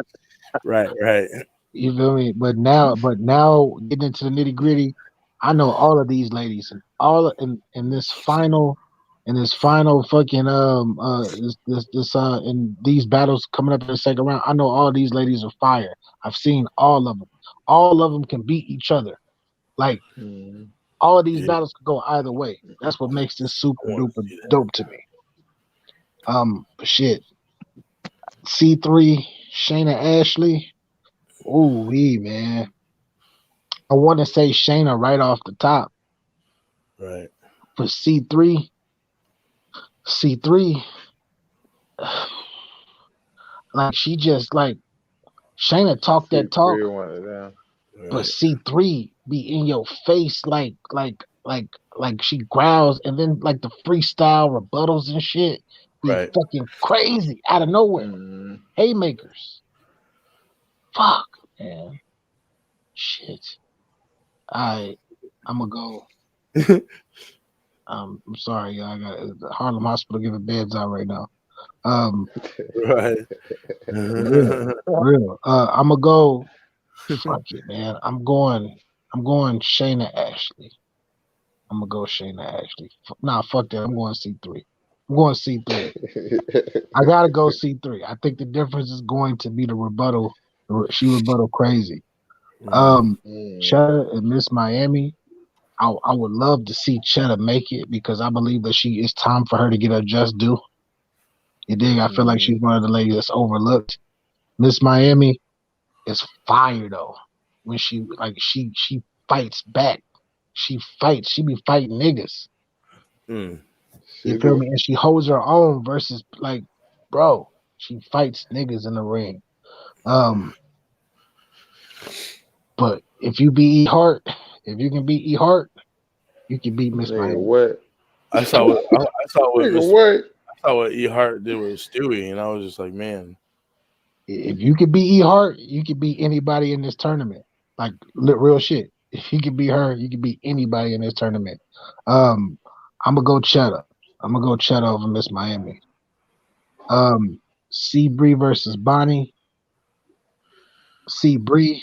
Right, right. You feel me? But now getting into the nitty gritty, I know all of these ladies and all in this final fucking in these battles coming up in the second round. I know all these ladies are fire. I've seen all of them. All of them can beat each other. Like Mm. all of these Yeah. battles could go either way. That's what makes this super I want to duper see that. dope to me. But shit. C3, Shayna Ashley. Ooh wee, man. I want to say Shayna right off the top, Right. but C3, like she just like Shayna talk that talk, C3 one of them. but Right. C3 be in your face like she growls, and then like the freestyle rebuttals and shit be Right. fucking crazy out of nowhere. Mm. Haymakers, fuck, man, shit. I I'm gonna go. I'm sorry, y'all. I got the Harlem Hospital giving beds out right now. Um, Right. real, real. I'm gonna go. Fuck it, man. I'm going Shayna Ashley. I'm gonna go Shayna Ashley. Nah, fuck that. I'm going C3. I'm going C3. I gotta go C3. I think the difference is going to be the rebuttal. She rebuttal crazy. Mhm. Um, Mm. Cheddar and Miss Miami. I would love to see Cheddar make it because I believe that it's time for her to get her just due. You dig? I feel like Mm. she's one of the ladies that's overlooked. Miss Miami is fire though. When she fights back. She fights. She be fighting niggas. Mm. You She feel do. me? And she holds her own versus like, bro, she fights niggas in the ring. Um, but if you beat E Hart, if you can beat E Hart, you can beat Miss Nigga, Miami. what? I saw what Nigga, Miss what? I saw what E Hart did with Stewie, and I was just like, man. If you can beat E Hart, you can beat anybody in this tournament. Like real shit. If you can beat her, you can beat anybody in this tournament. Um, I'm gonna go Cheddar. I'm gonna go Cheddar over Miss Miami. C Bree versus Bonnie. C Bree.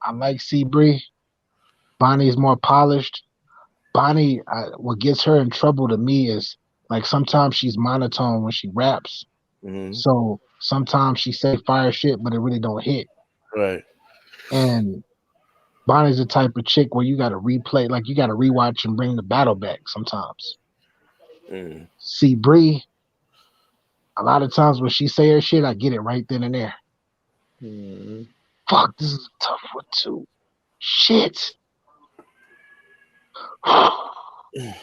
I like C Bree. Bonnie's more polished. Bonnie, what gets her in trouble to me is like sometimes she's monotone when she raps. Mm-hmm. So sometimes she say fire shit, but it really don't hit. Right. And Bonnie's the type of chick where you got to replay, like you got to rewatch and bring the battle back sometimes. Mm. See Bree, a lot of times when she say her shit, I get it right then and there. Mm. Fuck, this is a tough one too. Shit. I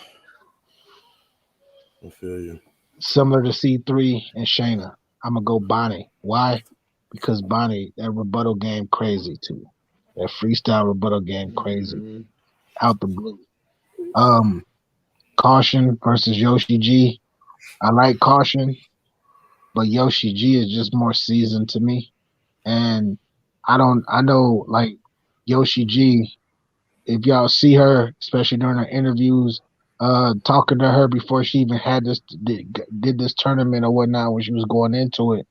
feel you. Similar to C3 and Shayna, I'm gonna go Bonnie. Why? Because Bonnie, that rebuttal game crazy too. That freestyle rebuttal game crazy. Mm. Out the blue. Um, Caution versus Yoshi G. I like Caution, but Yoshi G is just more seasoned to me. And I know like Yoshi G, if y'all see her, especially during her interviews, talking to her before she even had did this tournament or whatnot when she was going into it,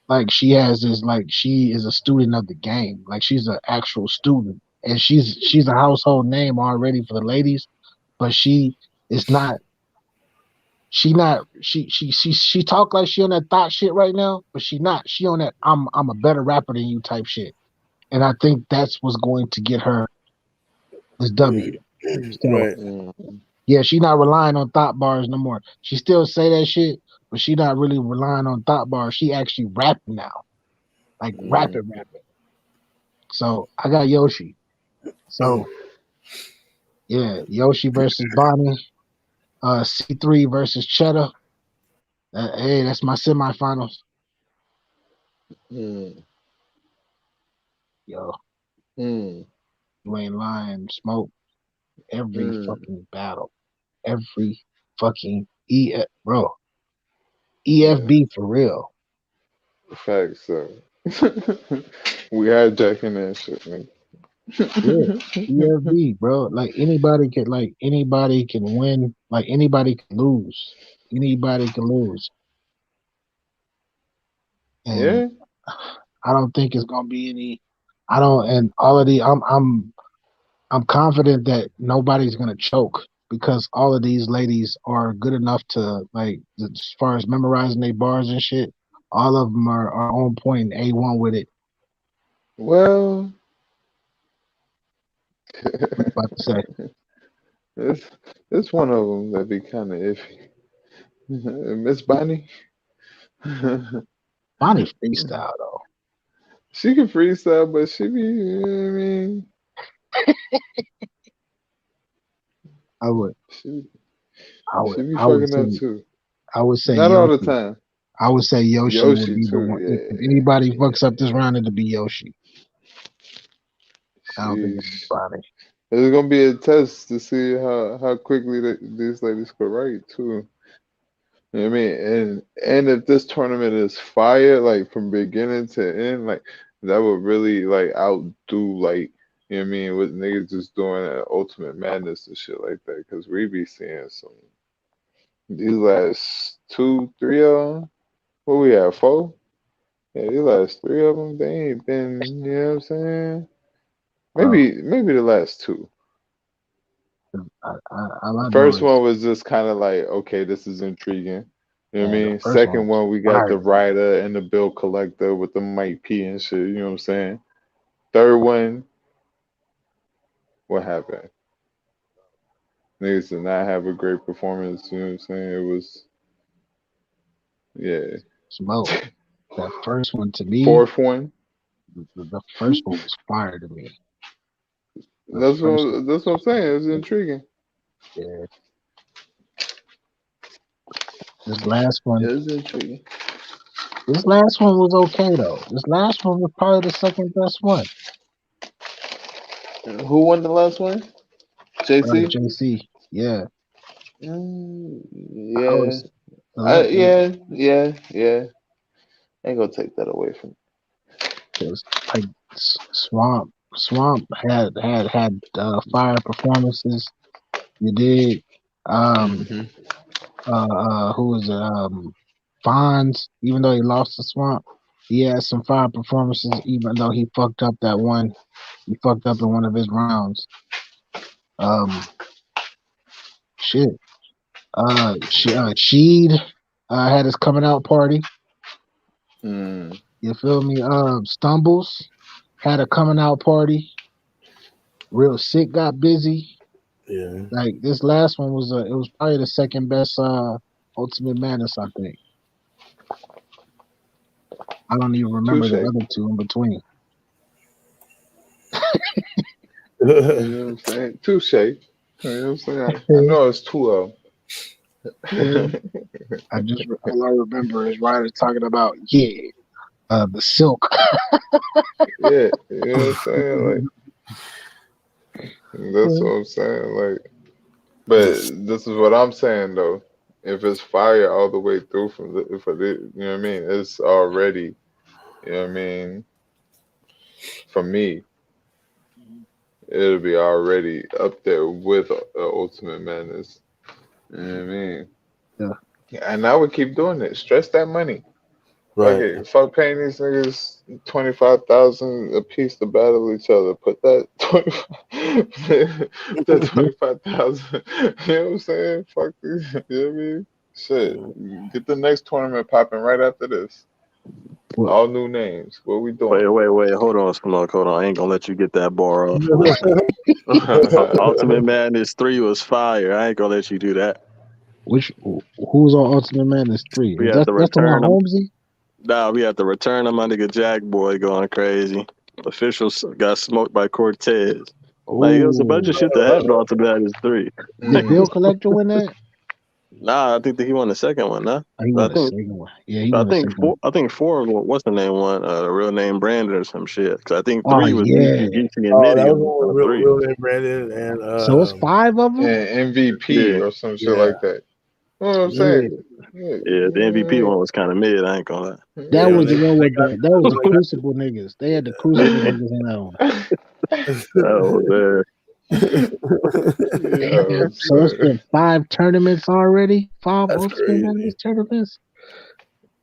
like she has this like she is a student of the game. Like she's an actual student. And she's a household name already for the ladies, but she is not she talk like she on that thought shit right now, but she not. She on that I'm a better rapper than you type shit. And I think that's what's going to get her this W. So Right. Mm. yeah, she not relying on thought bars no more. She still say that shit, but she not really relying on thought bars. She actually rapping now. Like Mm. rapping. So I got Yoshi. So yeah, Yoshi versus Bonnie. C3 versus Cheddar. Hey, that's my semifinals. Mm, Yo, mm, you ain't lying. Smoke every mm. fucking battle. Every fucking bro. Yeah, EFB for real. facts. So we hijacking that shit, man. Yeah. EFB, bro. Anybody can win. Like anybody can lose. Anybody can lose. And Yeah. I don't think it's gonna be any I don't and all of the I'm confident that nobody's gonna choke because all of these ladies are good enough to like as far as memorizing their bars and shit. All of them are on point and A1 with it. Well, What you about to say? it's it's one of them that be kind of iffy. Miss Bonnie. Bonnie freestyle though. She can freestyle, but she be, you know what I mean, I would she I would she be I would fucking say up too. I would say Not all the Yoshi. time. I would say Yoshi would Yoshi be the too. one. If anybody Yeah, fucks up this round, it'd be Yoshi. I don't think it'd be sheesh. Bonnie. It's gonna be a test to see how quickly these ladies could write too. You know what I mean? And if this tournament is fire, like from beginning to end, like that would really like outdo like you know what I mean with niggas just doing Ultimate Madness and shit like that. Cause we be seeing some these last two, three of them. What we have, four? Yeah, these last three of them, they ain't been. You know what I'm saying? Bro, Maybe the last two. all I know First is one was just kind of like, okay, this is intriguing. You know what I the mean? first one Second was one, we got fire the to me. writer and the bill collector with the Mike P and shit. You know what I'm saying? Third one, what happened? Niggas did not have a great performance. You know what I'm saying? It was, yeah. Smoke. That first one to me, Fourth one, the first one was fire to me. The that's first one, what I'm saying. It's intriguing. yeah. This last one, It's intriguing. this last one was okay though. This last one was probably the second best one. Who won the last one? JC? JC, yeah. I Yeah. was the Yeah. Ain't gonna take that away from. because like Swamp had fire performances. You did. Um, Hmm. who was it? Fonz. Even though he lost to Swamp, he had some fire performances. Even though he fucked up that one, he fucked up in one of his rounds. Um, shit. Sheed had his coming out party. Mm. You feel me? Stumbles had a coming out party. Real Sick got busy. Yeah. Like this last one was it was probably the second best Ultimate Madness, I think. I don't even remember the Touche. other two in between. You know what I'm saying? Touche. You know what I'm saying? I know it's two of Yeah. them. All I remember is Ryder talking about the silk. Yeah, you know what I'm saying? Like that's what I'm saying. Like, but this is what I'm saying though. If it's fire all the way through you know what I mean? It's already, you know what I mean? For me, it'll be already up there with Ultimate Madness. You know what I mean? Yeah. And I would keep doing it. Stress that money. Fuck Right. it. Fuck paying these niggas 25,000 a piece to battle each other. Put that 25, that 25,000. You know what I'm saying? Fuck these. You know what I mean? Shit. Get the next tournament popping right after this. Well, All new names. What we doing? Wait. Hold on, Smoke. Hold on. I ain't gonna let you get that bar off. Listen, Ultimate Madness 3 was fire. I ain't gonna let you do that. who's on Ultimate Madness 3? We had to That's the one return them. Holmesy? Nah, we had to return them. My nigga Jack Boy going crazy. Officials got smoked by Cortez. Like it was a bunch of Ooh. shit that happened after that is 3. Did Bill Collector win that? Nah, I think that he won the second one. Nah, Oh, he I won the think second one. Yeah, he won the second one. I think 4. What's the name one? Real name Brandon or some shit. Because I think Oh 3 was yeah. Geechee and Oh, that Mitty was on, one on with 3. real name Brandon and So it's 5 of them. And MVP Yeah, or some shit yeah. like that. You know what I'm Yeah, saying? Yeah, yeah. The MVP one was kind of mid. I ain't gonna lie. that Yeah, was when the they one with got that was the when Crucible niggas. They had the Crucible niggas in that one. Oh man. yeah, Damn. So it's son. been 5 tournaments already. 5 that's Ultimate Madness crazy. tournaments.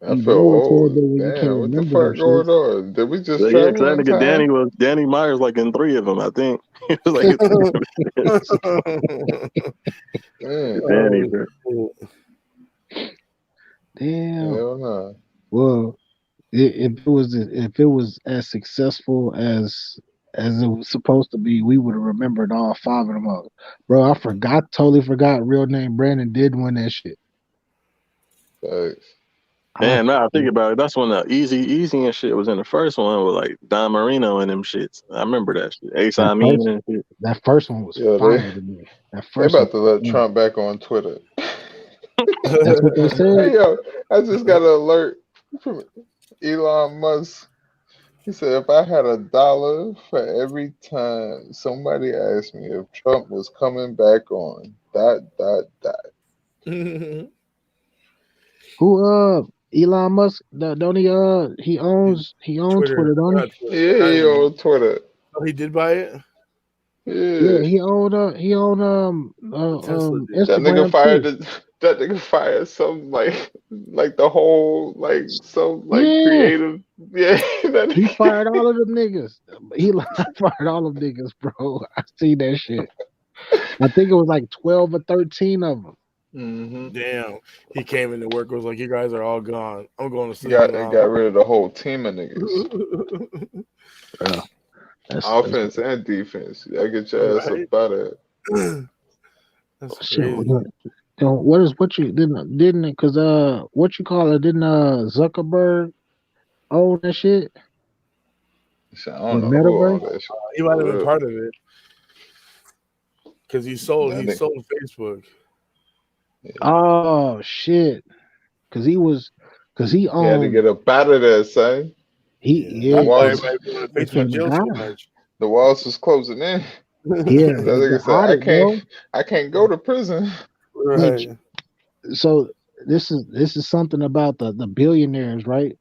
I You feel know it's old. horrible when you can't Damn, what the remember them fuck going shits. on? Did we just But yeah, travel because that in nigga time? Danny Myers like in 3 of them. I think he was like Danny, Damn. bro. Oh, Damn. Hell no. Well, if it was as successful as it was supposed to be, we would have remembered all 5 of them up. Bro, I totally forgot real name Brandon did win that shit. Thanks. I Man, now I think about it, that's when the easy and shit was in the first one with like Don Marino and them shits. I remember that shit. Ace that Amin first and shit. that first one was Yeah, fire to me. That they first one about to was let fire. Trump back on Twitter. That's what they said. Hey yo, I just got an alert from Elon Musk. He said if I had $1 for every time somebody asked me if Trump was coming back on, dot. Who Elon Musk don't he owns Twitter, Twitter, don't he? not Twitter. Yeah, Not he anymore. on Twitter. Oh, he did buy it. Yeah, Yeah. he owned Tesla did. That nigga Instagram fired too. that nigga fired some like the whole like some like Yeah. creative yeah that He nigga. fired all of them niggas. Elon fired all of them niggas, bro. I see that shit. I think it was like 12 or 13 of them. Mm-hmm. Damn, he came into work. Was like, you guys are all gone. I'm going to sleep now. Got rid of the whole team of niggas. Bro, that's Offense and defense. I get your ass up Right? out of it. That's shit. crazy. What you didn't because what you call it, didn't Zuckerberg own that shit? Shit, I Or don't know who Metaverse? owned that shit. He might have For been real. part of it because he That nigga, sold Facebook. yeah. Oh shit. Cause he He had to owned get up out of there, son. Yeah, The that's why he walls everybody wanted Facebook became a jail so god. much. the walls was closing in. Yeah, That the nigga said, audit, bro. I can't go to prison. But Right. so this is something about the billionaires, right?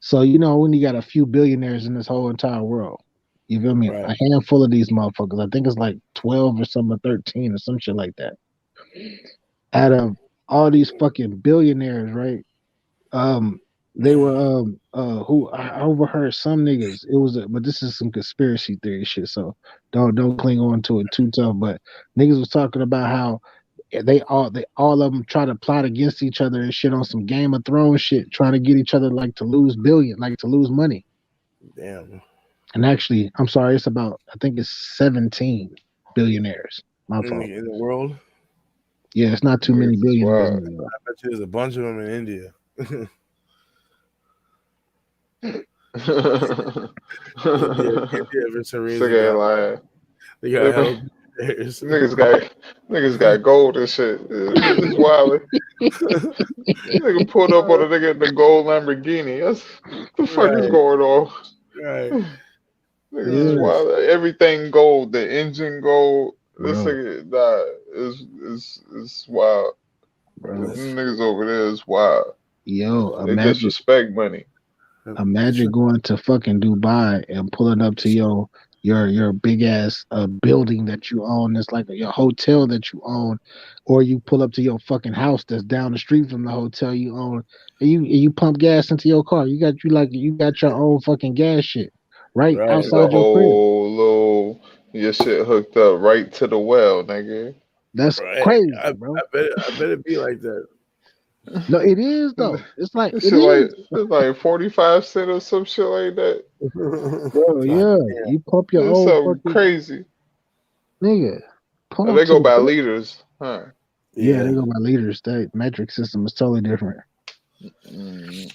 So when you got a few billionaires in this whole entire world, you feel me? Right. A handful of these motherfuckers. I think it's like 12 or something, or 13 or some shit like that. Out of all these fucking billionaires, right? Um, they were who I overheard some niggas. It was but this is some conspiracy theory shit. So don't cling on to it too tough. But niggas was talking about how they all of them try to plot against each other and shit on some Game of Thrones shit, trying to get each other like to lose to lose money. Damn. And actually, I'm sorry, it's about I think it's 17 billionaires. My In fault. the world, Yeah, it's not too many Niggas is billionaires in wild. the world. I bet you there's a bunch of them in India. India versus Sick Reza ain't got lying. they got Niggas held. There's got gold and shit. Niggas wild. Nigga pulled up on a nigga in the gold Lamborghini. That's the fuck is right, going on? right. Niggas is Yeah, wild. Everything gold. The engine gold. This bro, nigga is wild. Them bro. niggas over there is wild. Yo, They disrespect money. imagine going to fucking Dubai and pulling up to your big ass building that you own. That's like your hotel that you own, or you pull up to your fucking house that's down the street from the hotel you own, and you pump gas into your car. You got your own fucking gas shit right Right. The outside your crib. whole little your shit hooked up right to the well, nigga. That's Right. crazy, bro. I bet it be like that. No, it is though. It's like This it shit like is, it's like 45 cents or some shit like that. bro. God Yeah, damn. you pump your It's own something fucking crazy. nigga. Pull Oh, up they to go the by bed. liters, huh? Yeah, they Yeah. go by leaders. That metric system is totally different. Mm.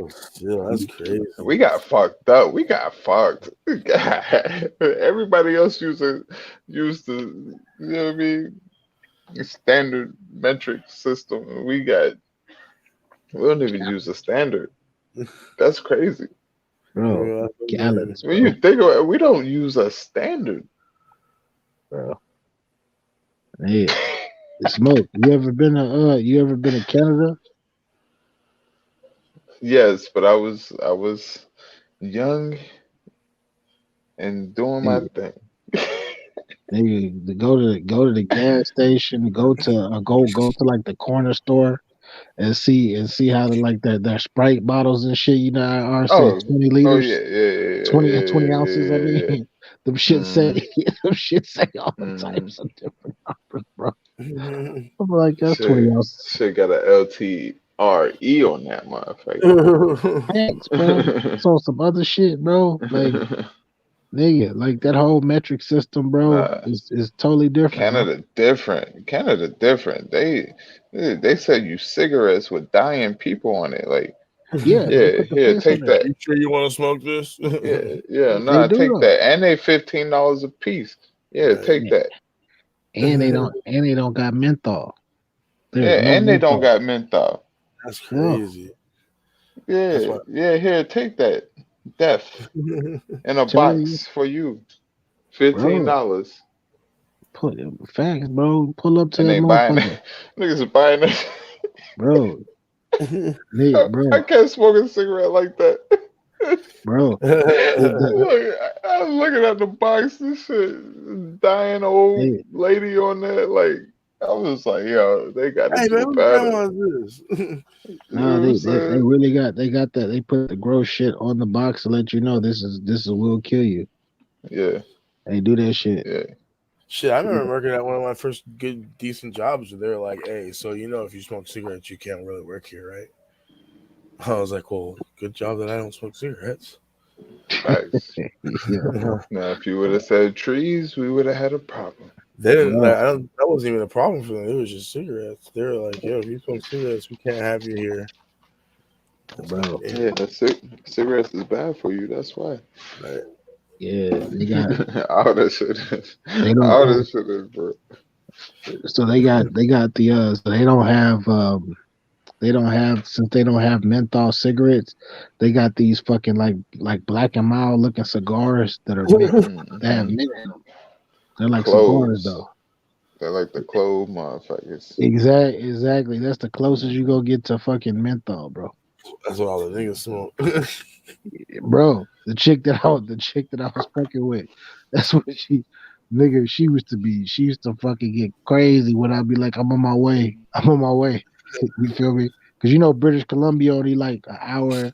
Still, that's crazy. We got fucked up. We got fucked. Everybody else used the, you know what I mean, standard metric system. We don't even use a standard. That's crazy. Bro, gallons, When you bro. think about it, we don't use a standard. Bro. Hey, Smoke, you ever been to Canada? Yes, but I was young and doing my Nigga, thing. nigga, to go to the gas station, go to like the corner store and see how the like that Sprite bottles and shit, you know, are say Oh, 20 oh yeah, liters, yeah, yeah, 20 yeah, ounces. I yeah, mean, yeah. them shit say Mm-hmm. them shit say all Mm-hmm. types of different numbers, bro. I'm like, that's 20 Shit, ounces. shit got a LTRE on that motherfucker. Thanks, bro. So some other shit, bro. Like, nigga, like that whole metric system, bro, Nah, is totally different, bro. Canada different. Canada different. They sell you cigarettes with dying people on it. Like, Yeah, they yeah, put the here, face on take there. that. You sure you want to smoke this? Yeah, They nah, do take though. that. And they $15 a piece. Yeah, Right. take that. And they don't got menthol. Yeah, There's no and they don't menthol. got menthol. That's No. crazy. That's Yeah, why. yeah, here, take that. Death in a Telling you, box for you. $15. bro. Put facts, bro. Pull up to And that they buying motherfucker. niggas are buying it. Bro. I Bro. can't smoke a cigarette like that. Bro. The, Look, I was looking at the box, this shit, dying old they, lady on there. Like, I was like, yo, they got to Hey man, do whose better. grandma is this? You know no, what I'm they saying? really got that. They put the gross shit on the box to let you know this will kill you. Yeah, They do that shit. yeah. Shit, I remember working at one of my first good, decent jobs where they were like, "Hey, so you know, if you smoke cigarettes, you can't really work here, right?" I was like, "Well, good job that I don't smoke cigarettes." Facts. Yeah, bro. Now, if you would have said trees, we would have had a problem. They didn't. Bro. Like, I don't. That wasn't even a problem for them. It was just cigarettes. They were like, "Yo, if you smoke cigarettes, we can't have you here." I was like, Bro. "Damn." Yeah, cigarettes is bad for you. That's why. Right. Yeah, they got All that shit is, they don't all this shit is, bro. so they got the so they don't have since they don't have menthol cigarettes, they got these fucking like Black and Mild looking cigars that are mint that have Hmm. mint in them. They're like cigars Cloves. though. They're like the clove motherfuckers. Exactly. That's the closest you Hmm. go get to fucking menthol, bro. That's what all the niggas smoke. Bro, the chick that I was fucking with, that's what nigga, she used to fucking get crazy when I'd be like, I'm on my way. I'm on my way. You feel me? Because you know British Columbia only like hour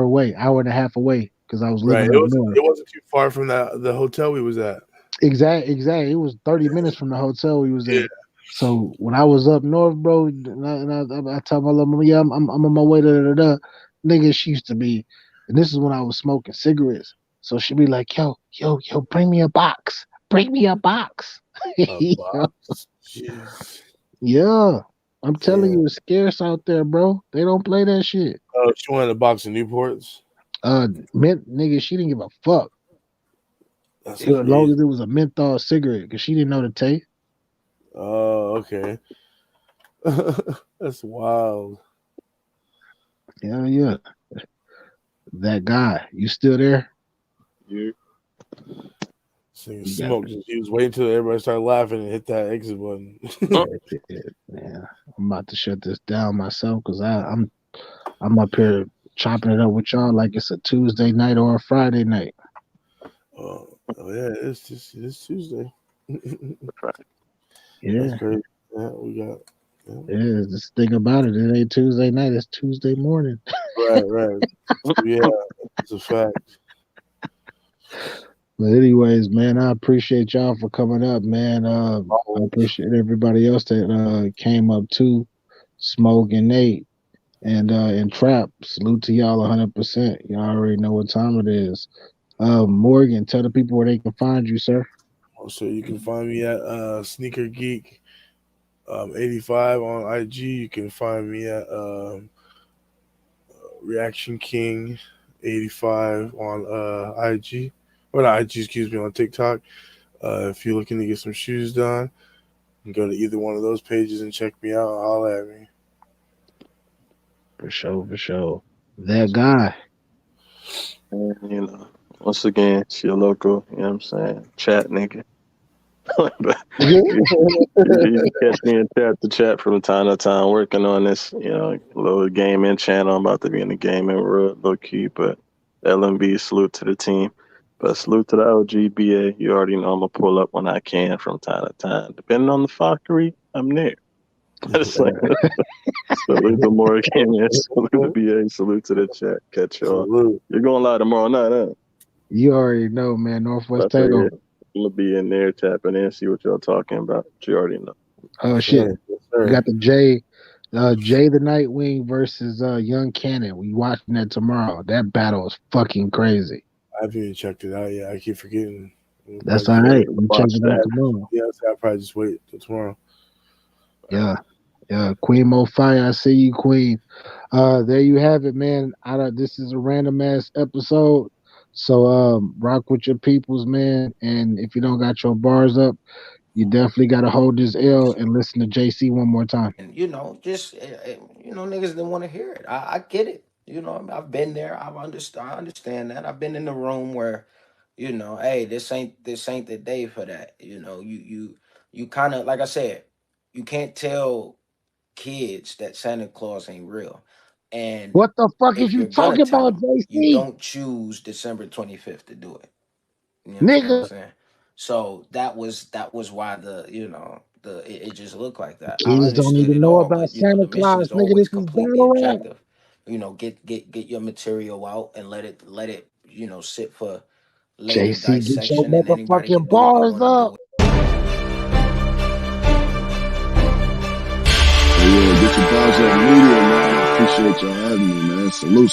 away, hour and a half away. Because I was Right. living up north. It wasn't too far from the hotel we was at. Exactly. It was 30 minutes from the hotel we was Yeah. at. So when I was up north, bro, I tell my little mama, yeah, I'm on my way to. Nigga, she used to be, and this is when I was smoking cigarettes. So she'd be like, yo, bring me a box. Bring me a box. A Yeah. box. Jeez. Yeah. I'm telling Damn. you, it's scarce out there, bro. They don't play that shit. Oh, she wanted a box of Newports. Mint, nigga, she didn't give a fuck. That's As long crazy. as it was a menthol cigarette, because she didn't know the taste. Oh, okay. That's wild. Hell yeah. That guy, you still there? You. Seeing You got smoke. He was waiting till everybody started laughing and hit that exit button. yeah. I'm about to shut this down myself because I'm up here chopping it up with y'all like it's a Tuesday night or a Friday night. Oh yeah, it's Tuesday. That's Yeah, crazy. Yeah, we got. Yeah. yeah. Just think about it. It ain't Tuesday night. It's Tuesday morning. Right. Yeah, it's a fact. But anyways, man, I appreciate y'all for coming up, man. I appreciate everybody else that came up too. Smoke and Nate and Trap. Salute to y'all 100%. Y'all already know what time it is. Morgan, tell the people where they can find you, sir. Also, you can find me at Sneaker Geek 85 on IG. You can find me at Reaction King 85 on IG. Or not IG, excuse me, on TikTok. If you're looking to get some shoes done, you can go to either one of those pages and check me out. Holla at me. For sure, for sure. That guy. And, you know, once again, it's your local, you know what I'm saying, chat nigga. You catch me in chat from time to time working on this, you know, little gaming channel. I'm about to be in the gaming world, low key, but LMB, salute to the team. But salute to the LGBA. You already know I'm going to pull up when I can from time to time. Depending on the fuckery, I'm there. Salute to more gaming, salute to BA, salute to the chat. Catch y'all. Salute. You're going live tomorrow night, huh? You already know, man. Northwest Yeah. Takeover. I'm going to be in there tapping in, see what y'all talking about. You already know. Oh, shit. We got the Jay the Nightwing versus Young Cannon. We watching that tomorrow. That battle is fucking crazy. I haven't even checked it out yet. I keep forgetting. That's all right. We check it out tomorrow. Yeah, so I'll probably just wait till tomorrow. Yeah. Queen Mo Fire, I see you, Queen. There you have it, man. This is a random ass episode. So rock with your peoples, man. And if you don't got your bars up, you definitely got to hold this L and listen to JC one more time. And just niggas didn't want to hear it. I get it. I've been there. I understand that. I've been in the room where, hey, this ain't the day for that. You kind of, like I said, you can't tell kids that Santa Claus ain't real. And what the fuck if is you you're gonna talking tell about, them, JC? you don't choose December 25th to do it. You know Nigga. what I'm saying? So that was why it just looked like that. I Kids don't understood even it know all, about but Santa the mission Claus, is nigga. always This is completely battle rap. objective. Get your material out and let it sit for later JC, get your dissection, and anybody can motherfucking do what they bars want to up. do. Yeah, get your bars up media, man. I appreciate y'all having me, man. Salute.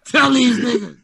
Tell these niggas.